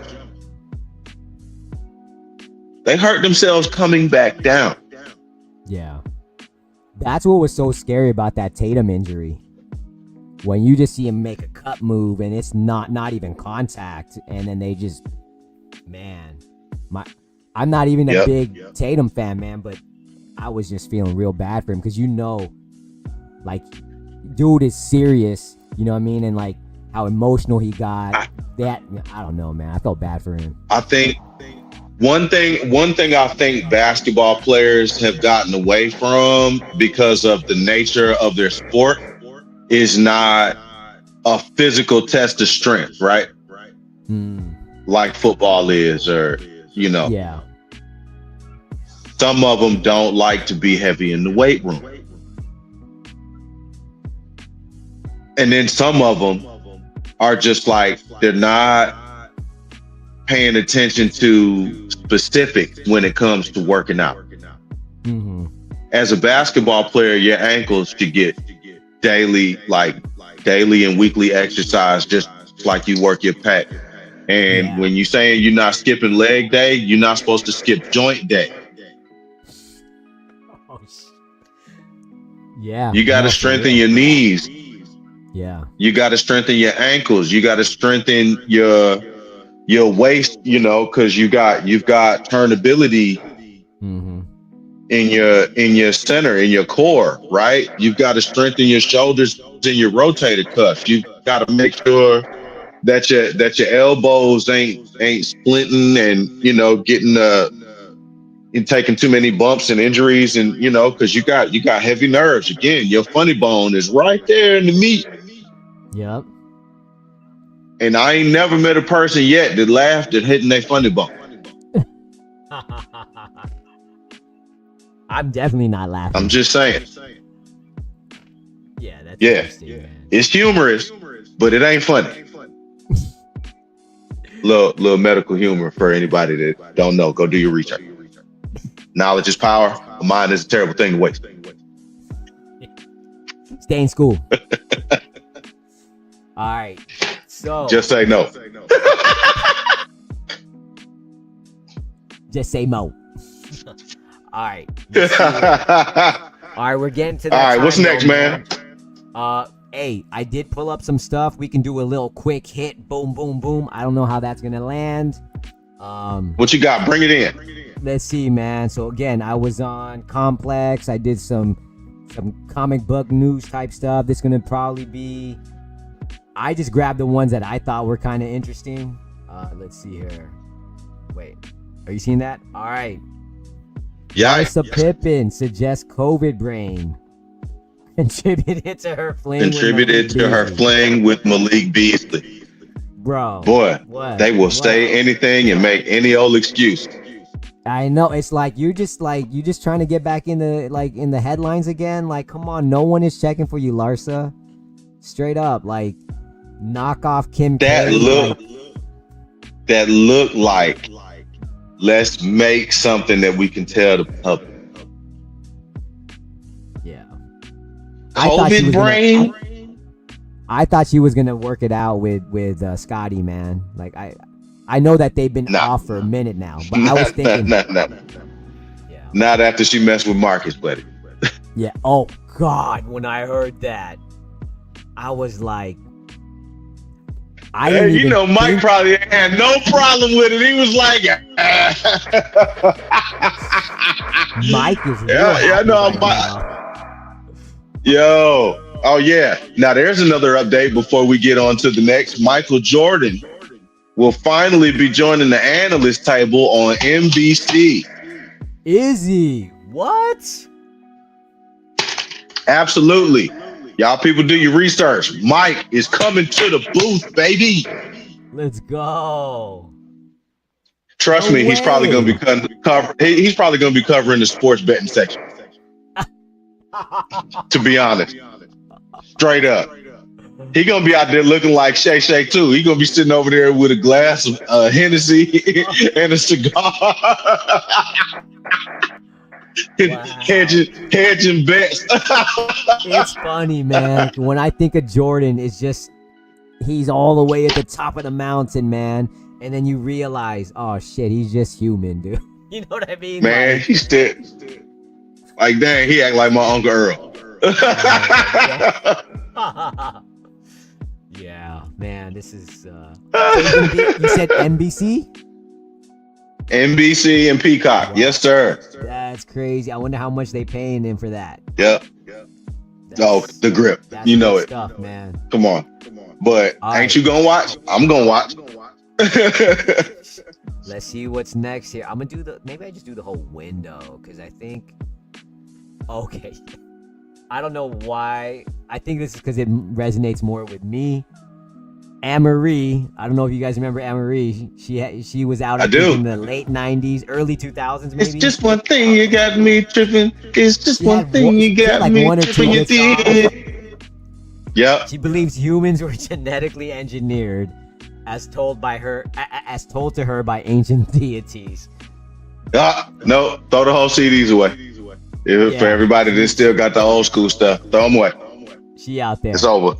They hurt themselves coming back down. Yeah. That's what was so scary about that Tatum injury. when you just see him make a cut move and it's not even contact, and then they just, man, I'm not even a big Tatum fan, man, but I was just feeling real bad for him because like, dude is serious, you know what I mean, and like how emotional he got. I don't know, man. I felt bad for him. I think one thing I think basketball players have gotten away from because of the nature of their sport is not a physical test of strength, right? Like football is, or Yeah. Some of them don't like to be heavy in the weight room. And then some of them are just like, they're not paying attention to specifics when it comes to working out. As a basketball player, your ankles should get daily and weekly exercise, just like you work your pec. And when you're saying you're not skipping leg day, you're not supposed to skip joint day. Yeah. You got to strengthen your knees. Yeah. You got to strengthen your ankles. You got to strengthen your waist, because you've got turnability in your center, in your core, right? You've got to strengthen your shoulders and your rotator cuffs. You've got to make sure that your elbows ain't splinting and getting and taking too many bumps and injuries, and because you got heavy nerves. Again, your funny bone is right there in the meat. Yep. And I ain't never met a person yet that laughed at hitting their funny bone. I'm definitely not laughing. I'm just saying. Yeah, that's interesting, man. It's humorous, but it ain't funny. little medical humor for anybody that don't know. Go do your research. Knowledge is power. A mind is a terrible thing to waste. Stay in school. All right. So just say no. Just say mo. All right. All right, we're getting to that. All right, what's next, man? Hey, I did pull up some stuff. We can do a little quick hit. Boom, boom, boom. I don't know how that's gonna land. What you got? Bring it in. Let's see, man. So again, I was on Complex. I did some comic book news type stuff. This is gonna probably be. I just grabbed the ones that I thought were kind of interesting. Let's see here. Wait, are you seeing that? All right. Yeah. Larsa Pippen suggests COVID brain contributed to her fling with Malik Beasley. Bro, boy, what? They will say anything and make any old excuse. I know, it's like you just trying to get back in the headlines again. Like, come on, no one is checking for you, Larsa. Straight up, like, knock off Kim That K. look like let's make something that we can tell the public. Yeah. COVID brain. I thought she was gonna work it out with Scotty, man. Like, I know that they've been off for a minute now, but I was thinking, yeah. Not after she messed with Marcus, buddy. Yeah. Oh God, when I heard that, I was like, Mike probably had no problem with it. He was like, Mike is Oh yeah. Now there's another update before we get on to the next. Michael Jordan will finally be joining the analyst table on NBC. Is he? What? Absolutely. Y'all people do your research. Mike is coming to the booth, baby. Let's go. Trust me, he's probably going to be he's probably going to be covering the sports betting section. To be honest. Straight up. He gonna be out there looking like Shay Shay too. He gonna be sitting over there with a glass of Hennessy and a cigar, hedging bets. It's funny, man. When I think of Jordan, it's just he's all the way at the top of the mountain, man. And then you realize, oh shit, he's just human, dude. You know what I mean? Man, like, he's still like, dang, he act like my Uncle Earl. Yeah, man, this is. So it's gonna be, you said NBC? NBC and Peacock. Wow. Yes, sir. That's crazy. I wonder how much they paying him for that. Yep. Oh, the grip. That's You know good it. stuff, man. Come on. But All ain't right. you gonna watch? I'm gonna watch. Let's see what's next here. I'm gonna do maybe I just do the whole window because I think. Okay. I don't know why. I think this is because it resonates more with me. Anne-Marie. I don't know if you guys remember Anne-Marie. She was out I think, do. in the late 90s, early 2000s maybe. It's just one thing you got me tripping. It's just She one had thing you she had got like me one or two tripping. You good songs. did. Yep. She believes humans were genetically engineered, as told to her by ancient deities. No, throw the whole CDs away. For everybody that still got the old school stuff, throw them away. She out there. It's over.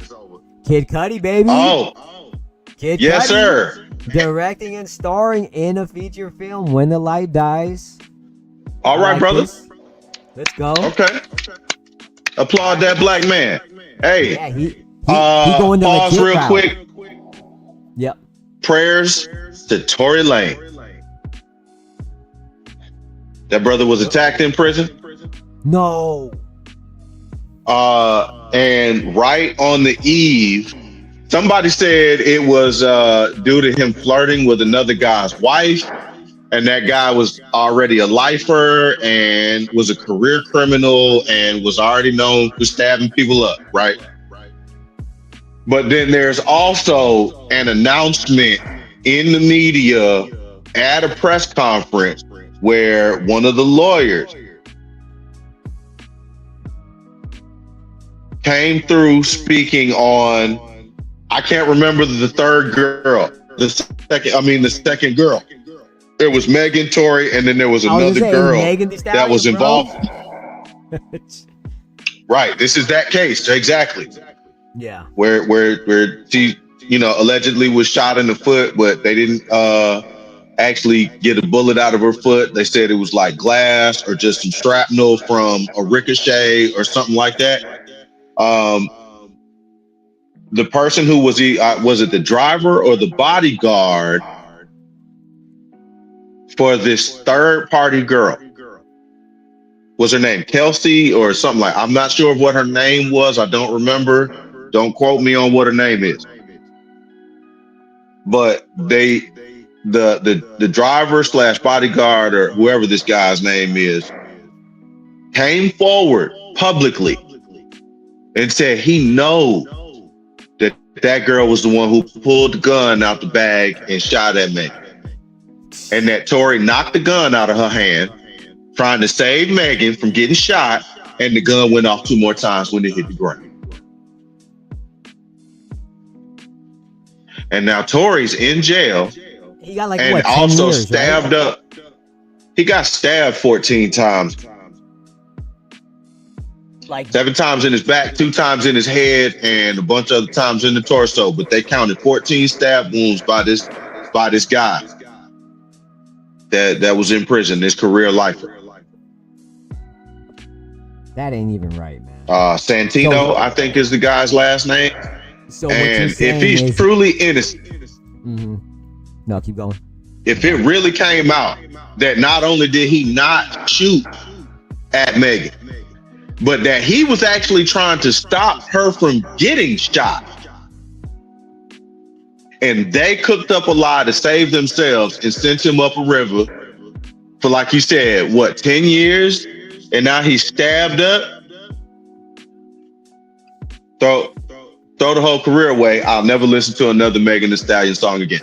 Kid Cudi, baby. Oh, Kid yes, Cudi, sir. directing and starring in a feature film, When the Light Dies. All right, brother. This. Let's go. Okay. Applaud that black man. Hey. Yeah, he going the pause legit real route. quick. Yep. Prayers to Tory Lane. That brother was attacked in prison. No. And right on the eve, somebody said it was due to him flirting with another guy's wife, and that guy was already a lifer and was a career criminal and was already known for stabbing people up, right? But then there's also an announcement in the media at a press conference where one of the lawyers came through speaking on, I can't remember the third girl, the second girl. There was Megan, Tory, and then there was another girl that was involved. Right, this is that case, exactly. Yeah. Where she, allegedly was shot in the foot, but they didn't actually get a bullet out of her foot. They said it was like glass or just some shrapnel from a ricochet or something like that. The person who was it the driver or the bodyguard for this third party girl? Was her name Kelsey or something like? I'm not sure of what her name was. I don't remember. Don't quote me on what her name is. But the driver / bodyguard or whoever this guy's name is came forward publicly and said he knows that girl was the one who pulled the gun out the bag and shot at Megan, and that Tory knocked the gun out of her hand trying to save Megan from getting shot, and the gun went off 2 more times when it hit the ground. And now Tory's in jail. He got like and what, 10 also years, stabbed right? up. He got stabbed 14 times. Like 7 times in his back, 2 times in his head, and a bunch of other times in the torso. But they counted 14 stab wounds by this guy that was in prison, this career lifer. that ain't even right, man. Santino, I think, is the guy's last name. So what And you're saying if he's is, truly innocent, no, keep going. if it really came out that not only did he not shoot at Megan, but that he was actually trying to stop her from getting shot, and they cooked up a lie to save themselves and sent him up a river for, like you said, what, 10 years? And now he's stabbed up. Throw the whole career away. I'll never listen to another Megan Thee Stallion song again.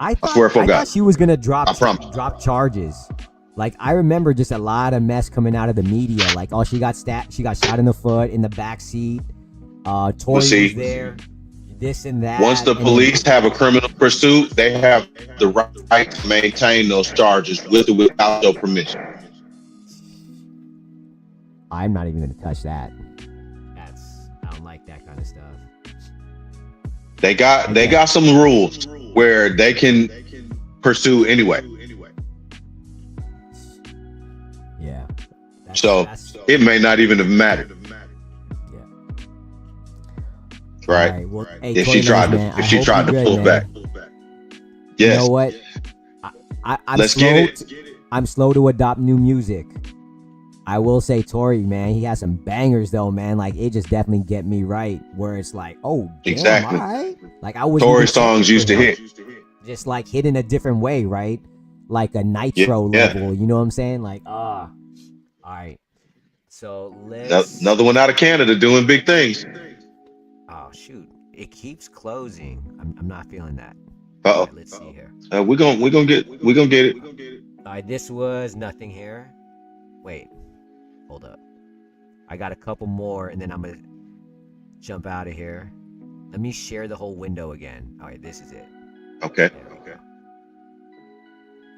I swear for God. thought she was gonna drop I promise. charges. Like, I remember just a lot of mess coming out of the media. Like, oh, she got shot in the foot, in the back seat. Tory was there. This and that. Once the police have a criminal pursuit, they have the right to maintain those charges with or without your permission. I'm not even gonna touch that. I don't like that kind of stuff. They got some rules where they can pursue anyway. Yeah. So it may not even have mattered. Yeah. right? All right. Well, hey, If Toy she tried man, to, I if she hope tried you're to good, pull man. back. You Yes. know what? I'm Let's slow. get it. I'm slow to adopt new music. I will say, Tori, man, he has some bangers though, man. Like it just definitely get me right. Where it's like, oh damn, Exactly. all right. Like I was Tory songs used to hit. just like hit in a different way, right? Like a nitro Yeah. level. You know what I'm saying? Like all right. So let's. Another one out of Canada doing big things. Oh shoot! It keeps closing. I'm not feeling that. Uh All right, let's see here. We're gonna get it. All right, this was nothing here. Wait, hold up. I got a couple more, and then I'm gonna jump out of here. Let me share the whole window again. All right, this is it. Okay.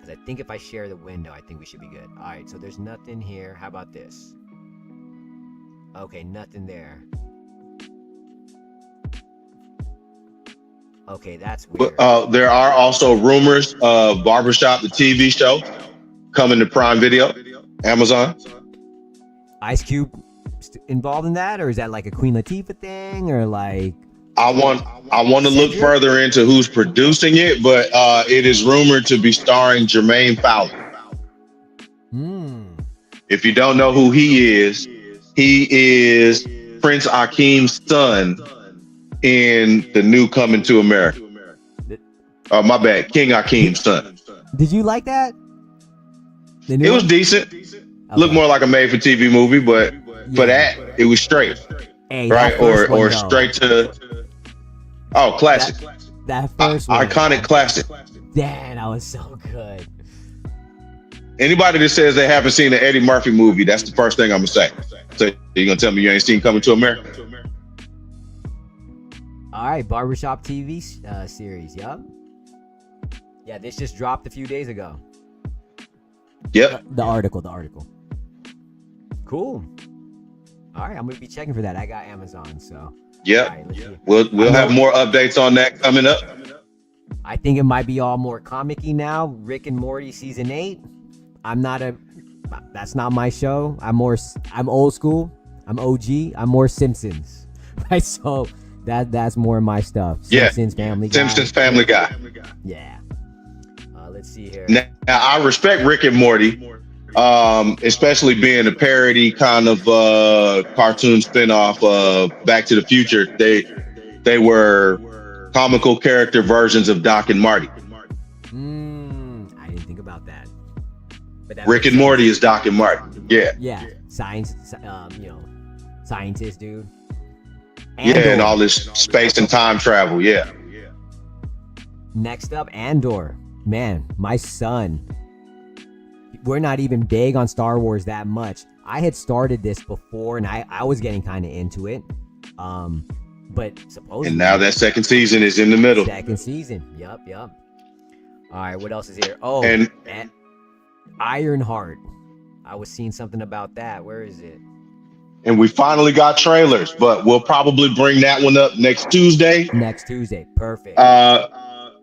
Because I think if I share the window, I think we should be good. All right, so there's nothing here. How about this? Okay, nothing there. Okay, that's weird. There are also rumors of Barbershop, the TV show, coming to Prime Video, Amazon. Ice Cube involved in that, or is that like a Queen Latifah thing, or like? I want to look further into who's producing it, but it is rumored to be starring Jermaine Fowler. If you don't know who he is Prince Akeem's son in the new Coming to America. My bad, King Akeem's son. Did you like that? It was decent. Okay. Looked more like a made-for-TV movie, but for that, it was straight. Hey, right? Or straight to classic. That first one. Iconic classic. Damn, that was so good. Anybody that says they haven't seen an Eddie Murphy movie, that's the first thing I'm gonna say. So you're gonna tell me you ain't seen Coming to America? All right, Barbershop TV series. Yup. Yeah, this just dropped a few days ago. Yep. The article. Cool. All right, I'm gonna be checking for that. I got Amazon, so. Yep. Right, we'll have more updates on that coming up. I think it might be all more comic-y now. Rick and Morty season 8. That's not my show. I'm old school. I'm OG. I'm more Simpsons. Right? So that's more my stuff. Simpsons, Family Guy. Simpsons, Family Guy. Yeah. Let's see here. Now I respect Rick and Morty, especially being a parody kind of cartoon spinoff of Back to the Future. They were comical character versions of Doc and Marty. I didn't think about that. But Rick and Morty is Doc and Marty. Yeah. Yeah. Scientist, dude. And all this space and time travel. Yeah. Next up, Andor. Man, my son. We're not even big on Star Wars that much. I had started this before, and I was getting kind of into it. But supposedly. And now that second season is in the middle. Second season. Yup. All right, what else is here? Oh, and Ironheart. I was seeing something about that. Where is it? And we finally got trailers, but we'll probably bring that one up next Tuesday. Perfect.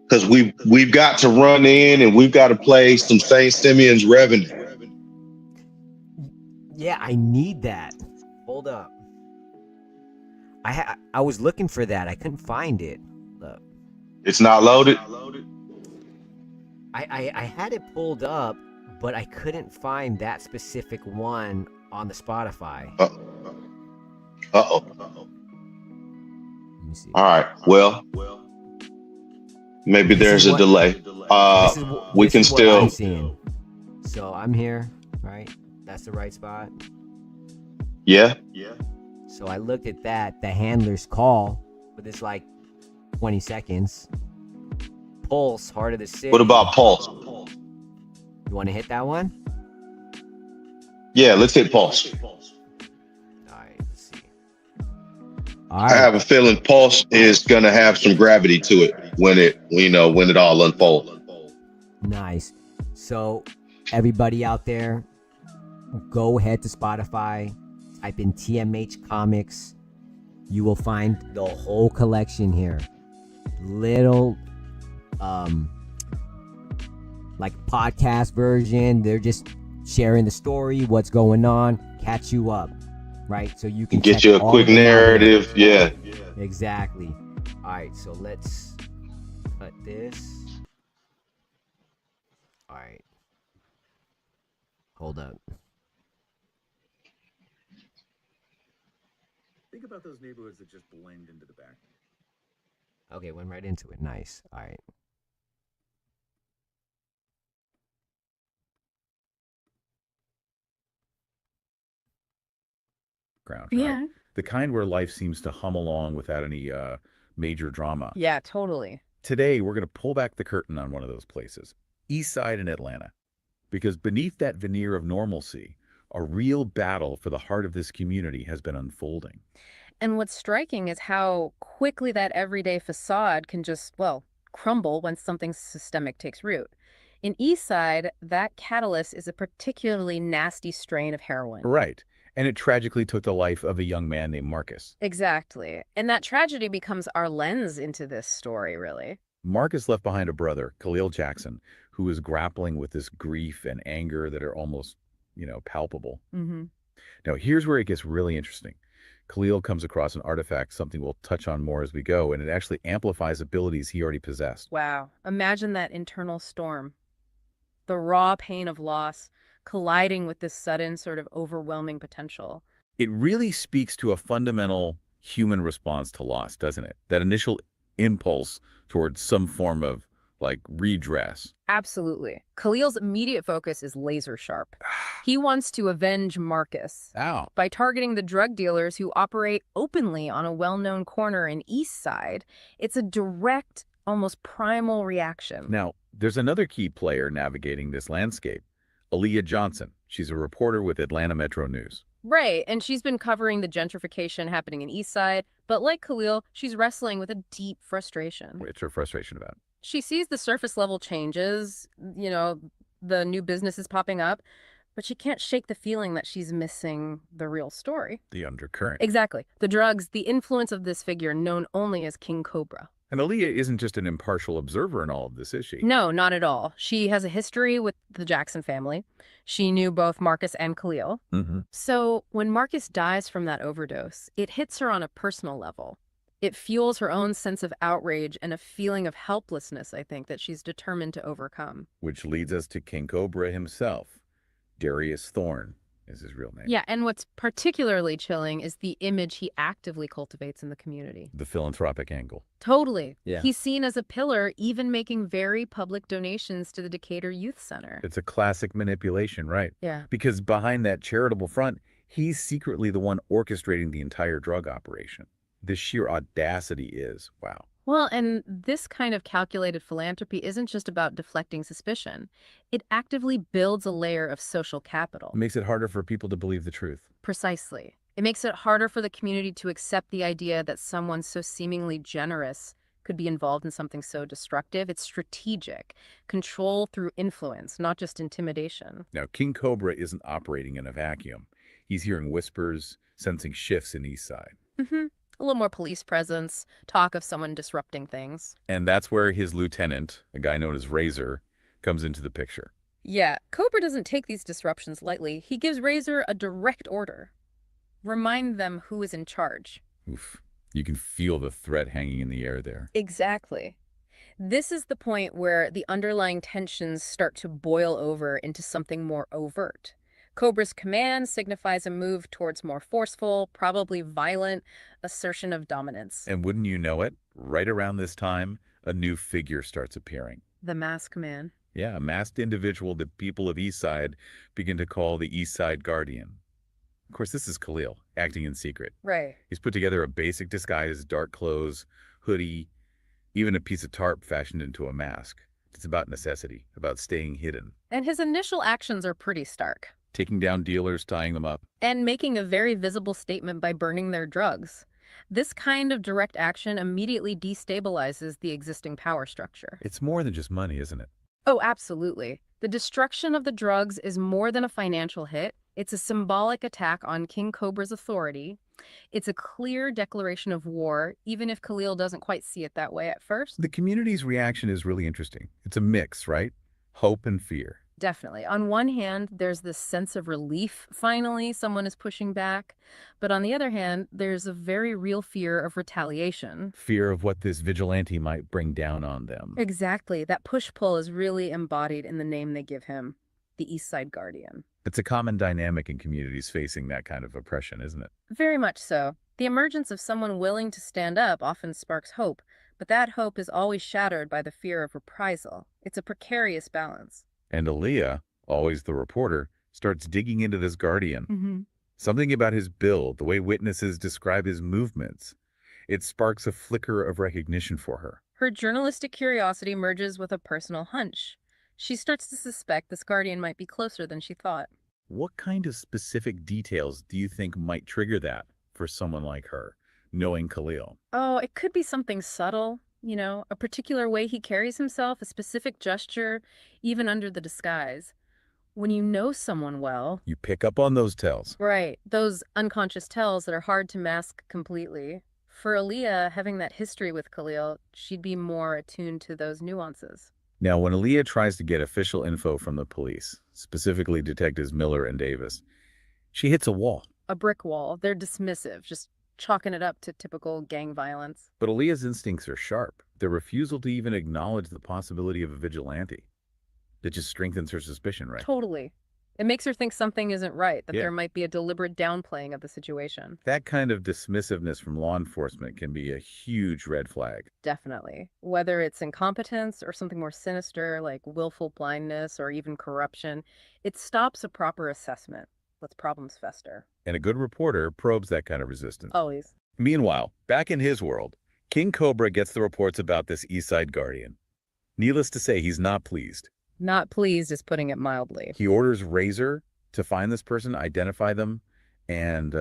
Because we've got to run in and we've got to play some St. Simeon's Revenue. Yeah, I need that. Hold up. I was looking for that. I couldn't find it. Look. It's not loaded? I had it pulled up, but I couldn't find that specific one on the Spotify. Uh-oh. Let me see. All right. Well, maybe there's a delay. We can still. I'm seeing. So I'm here, right? That's the right spot. Yeah. So I looked at that, the handler's call, but it's like 20 seconds. Pulse, Heart of the City. What about Pulse? You want to hit that one? Yeah, let's hit Pulse. All right, let's see. All right. I have a feeling Pulse is gonna have some gravity to it when it all unfolds. Nice. So everybody out there, go ahead to Spotify, type in TMH Comics. You will find the whole collection here. Little like podcast version. They're just sharing the story, what's going on, catch you up. right? So you can Get check you a all quick of them out here. narrative. Yeah. Exactly. All right, so let's cut this. All right. Hold up. Think about those neighborhoods that just blend into the background. Okay, went right into it. Nice. All right. Right? Yeah. The kind where life seems to hum along without any major drama. Yeah, totally. Today, we're going to pull back the curtain on one of those places, East Side in Atlanta. Because beneath that veneer of normalcy, a real battle for the heart of this community has been unfolding. And what's striking is how quickly that everyday facade can just, well, crumble when something systemic takes root. In Eastside, that catalyst is a particularly nasty strain of heroin. Right. And it tragically took the life of a young man named Marcus. Exactly. And that tragedy becomes our lens into this story, really. Marcus left behind a brother, Khalil Jackson, who is grappling with this grief and anger that are almost, palpable. Mm-hmm. Now, here's where it gets really interesting. Khalil comes across an artifact, something we'll touch on more as we go, and it actually amplifies abilities he already possessed. Wow. Imagine that internal storm. The raw pain of loss colliding with this sudden sort of overwhelming potential. It really speaks to a fundamental human response to loss, doesn't it? That initial impulse towards some form of, redress. Absolutely. Khalil's immediate focus is laser sharp. He wants to avenge Marcus Ow. by targeting the drug dealers who operate openly on a well-known corner in East Side. It's a direct, almost primal reaction. Now, there's another key player navigating this landscape, Aaliyah Johnson. She's a reporter with Atlanta Metro News. Right, and she's been covering the gentrification happening in East Side, but like Khalil, she's wrestling with a deep frustration. What's her frustration about? She sees the surface level changes, the new businesses popping up, but she can't shake the feeling that she's missing the real story. The undercurrent. Exactly. The drugs, the influence of this figure known only as King Cobra. And Aaliyah isn't just an impartial observer in all of this, is she? No, not at all. She has a history with the Jackson family. She knew both Marcus and Khalil. Mm-hmm. So when Marcus dies from that overdose, it hits her on a personal level. It fuels her own sense of outrage and a feeling of helplessness, I think, that she's determined to overcome. Which leads us to King Cobra himself. Darius Thorne is his real name. Yeah, and what's particularly chilling is the image he actively cultivates in the community. The philanthropic angle. Totally. Yeah. He's seen as a pillar, even making very public donations to the Decatur Youth Center. It's a classic manipulation, right? Yeah. Because behind that charitable front, he's secretly the one orchestrating the entire drug operation. The sheer audacity is, wow. Well, and this kind of calculated philanthropy isn't just about deflecting suspicion. It actively builds a layer of social capital. It makes it harder for people to believe the truth. Precisely. It makes it harder for the community to accept the idea that someone so seemingly generous could be involved in something so destructive. It's strategic. Control through influence, not just intimidation. Now, King Cobra isn't operating in a vacuum. He's hearing whispers, sensing shifts in East Side. Mm-hmm. A little more police presence, talk of someone disrupting things. And that's where his lieutenant, a guy known as Razor, comes into the picture. Yeah, Cobra doesn't take these disruptions lightly. He gives Razor a direct order. Remind them who is in charge. Oof. You can feel the threat hanging in the air there. Exactly. This is the point where the underlying tensions start to boil over into something more overt. Cobra's command signifies a move towards more forceful, probably violent, assertion of dominance. And wouldn't you know it, right around this time, a new figure starts appearing. The Masked Man. Yeah, a masked individual that people of East Side begin to call the East Side Guardian. Of course, this is Khalil, acting in secret. Right. He's put together a basic disguise, dark clothes, hoodie, even a piece of tarp fashioned into a mask. It's about necessity, about staying hidden. And his initial actions are pretty stark. Taking down dealers, tying them up. And making a very visible statement by burning their drugs. This kind of direct action immediately destabilizes the existing power structure. It's more than just money, isn't it? Oh, absolutely. The destruction of the drugs is more than a financial hit. It's a symbolic attack on King Cobra's authority. It's a clear declaration of war, even if Khalil doesn't quite see it that way at first. The community's reaction is really interesting. It's a mix, right? Hope and fear. Definitely. On one hand, there's this sense of relief, finally, someone is pushing back. But on the other hand, there's a very real fear of retaliation. Fear of what this vigilante might bring down on them. Exactly. That push-pull is really embodied in the name they give him, the East Side Guardian. It's a common dynamic in communities facing that kind of oppression, isn't it? Very much so. The emergence of someone willing to stand up often sparks hope, but that hope is always shattered by the fear of reprisal. It's a precarious balance. And Aaliyah, always the reporter, starts digging into this guardian. Mm-hmm. Something about his build, the way witnesses describe his movements, it sparks a flicker of recognition for her. Her journalistic curiosity merges with a personal hunch. She starts to suspect this guardian might be closer than she thought. What kind of specific details do you think might trigger that for someone like her, knowing Khalil? Oh, it could be something subtle, a particular way he carries himself, a specific gesture, even under the disguise. When you know someone well... You pick up on those tells. Right, those unconscious tells that are hard to mask completely. For Aaliyah, having that history with Khalil, she'd be more attuned to those nuances. Now, when Aaliyah tries to get official info from the police, specifically Detectives Miller and Davis, she hits a wall. A brick wall. They're dismissive, just chalking it up to typical gang violence. But Aaliyah's instincts are sharp. Their refusal to even acknowledge the possibility of a vigilante. That just strengthens her suspicion, right? Totally. It makes her think something isn't right, that Yeah. there might be a deliberate downplaying of the situation. That kind of dismissiveness from law enforcement can be a huge red flag. Definitely. Whether it's incompetence or something more sinister like willful blindness or even corruption, it stops a proper assessment. Lets problems fester. And a good reporter probes that kind of resistance. Always. Meanwhile, back in his world, King Cobra gets the reports about this East Side Guardian. Needless to say, he's not pleased. Not pleased is putting it mildly. He orders Razor to find this person, identify them, and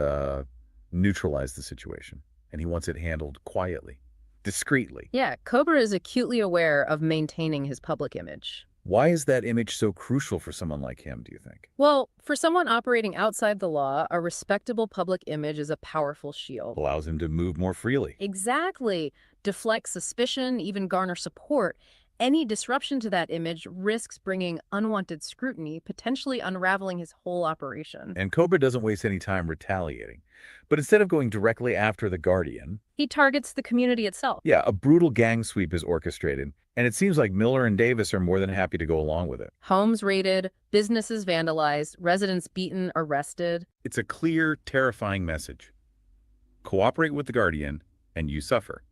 neutralize the situation. And he wants it handled quietly, discreetly. Yeah, Cobra is acutely aware of maintaining his public image. Why is that image so crucial for someone like him, do you think? Well, for someone operating outside the law, a respectable public image is a powerful shield. Allows him to move more freely. Exactly. Deflect suspicion, even garner support. Any disruption to that image risks bringing unwanted scrutiny, potentially unraveling his whole operation. And Cobra doesn't waste any time retaliating. But instead of going directly after the Guardian, he targets the community itself. Yeah, a brutal gang sweep is orchestrated. And it seems like Miller and Davis are more than happy to go along with it. Homes raided, businesses vandalized, residents beaten, arrested. It's a clear, terrifying message. Cooperate with the Guardian, and you suffer.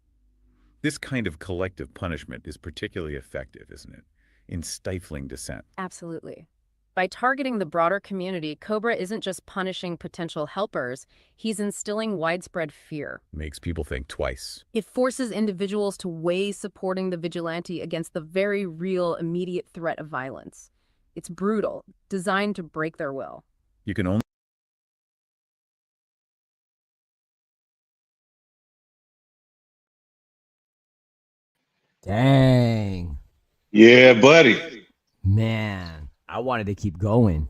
This kind of collective punishment is particularly effective, isn't it, in stifling dissent? Absolutely. By targeting the broader community, Cobra isn't just punishing potential helpers, he's instilling widespread fear. Makes people think twice. It forces individuals to weigh supporting the vigilante against the very real, immediate threat of violence. It's brutal, designed to break their will. You can only Dang. Yeah, buddy. Man, I wanted to keep going.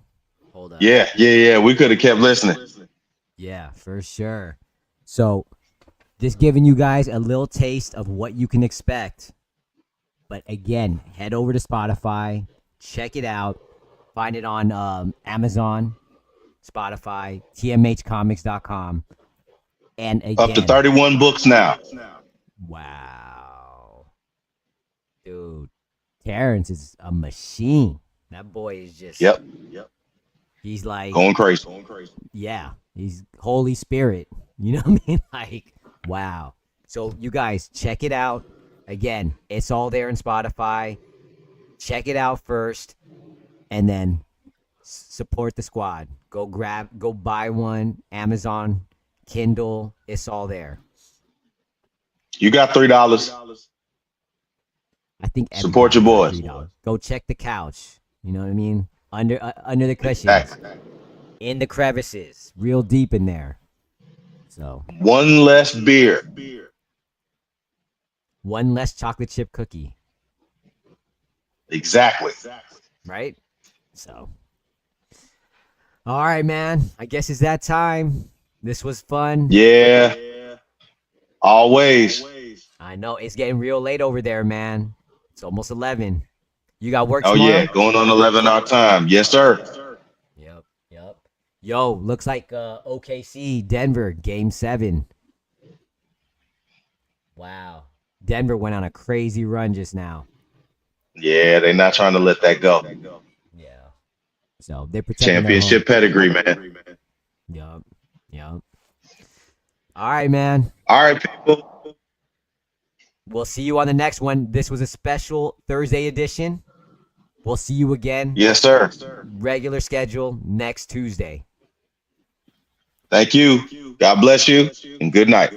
Hold up. Yeah. We could have kept listening. Yeah, for sure. So, just giving you guys a little taste of what you can expect. But again, head over to Spotify, check it out. Find it on Amazon, Spotify, TMHcomics.com. And again, Up to 31 books now. Wow. Dude, Terrence is a machine. That boy is just... Yep. He's like... Going crazy. Yeah, he's Holy Spirit. You know what I mean? Like, wow. So you guys, check it out. Again, it's all there in Spotify. Check it out first. And then support the squad. Go buy one. Amazon, Kindle, it's all there. You got $3. I think Support your boys. Go check the couch. You know what I mean? Under the cushions, Exactly. in the crevices, real deep in there. So One less beer. one less chocolate chip cookie, Exactly. right? So, all right, man. I guess it's that time. This was fun. Yeah. Always. I know it's getting real late over there, man. It's almost 11. You got work Oh tomorrow? yeah, going on 11 our time. Yes, sir. Yep. Yep. Yo, looks like OKC Denver game 7. Wow. Denver went on a crazy run just now. Yeah, they're not trying to let that go. Yeah. So they're protecting Championship pedigree, man. Yup. Yup. All right, man. All right, people. We'll see you on the next one. This was a special Thursday edition. We'll see you again. Yes, sir. Regular schedule next Tuesday. Thank you. God bless you, and good night.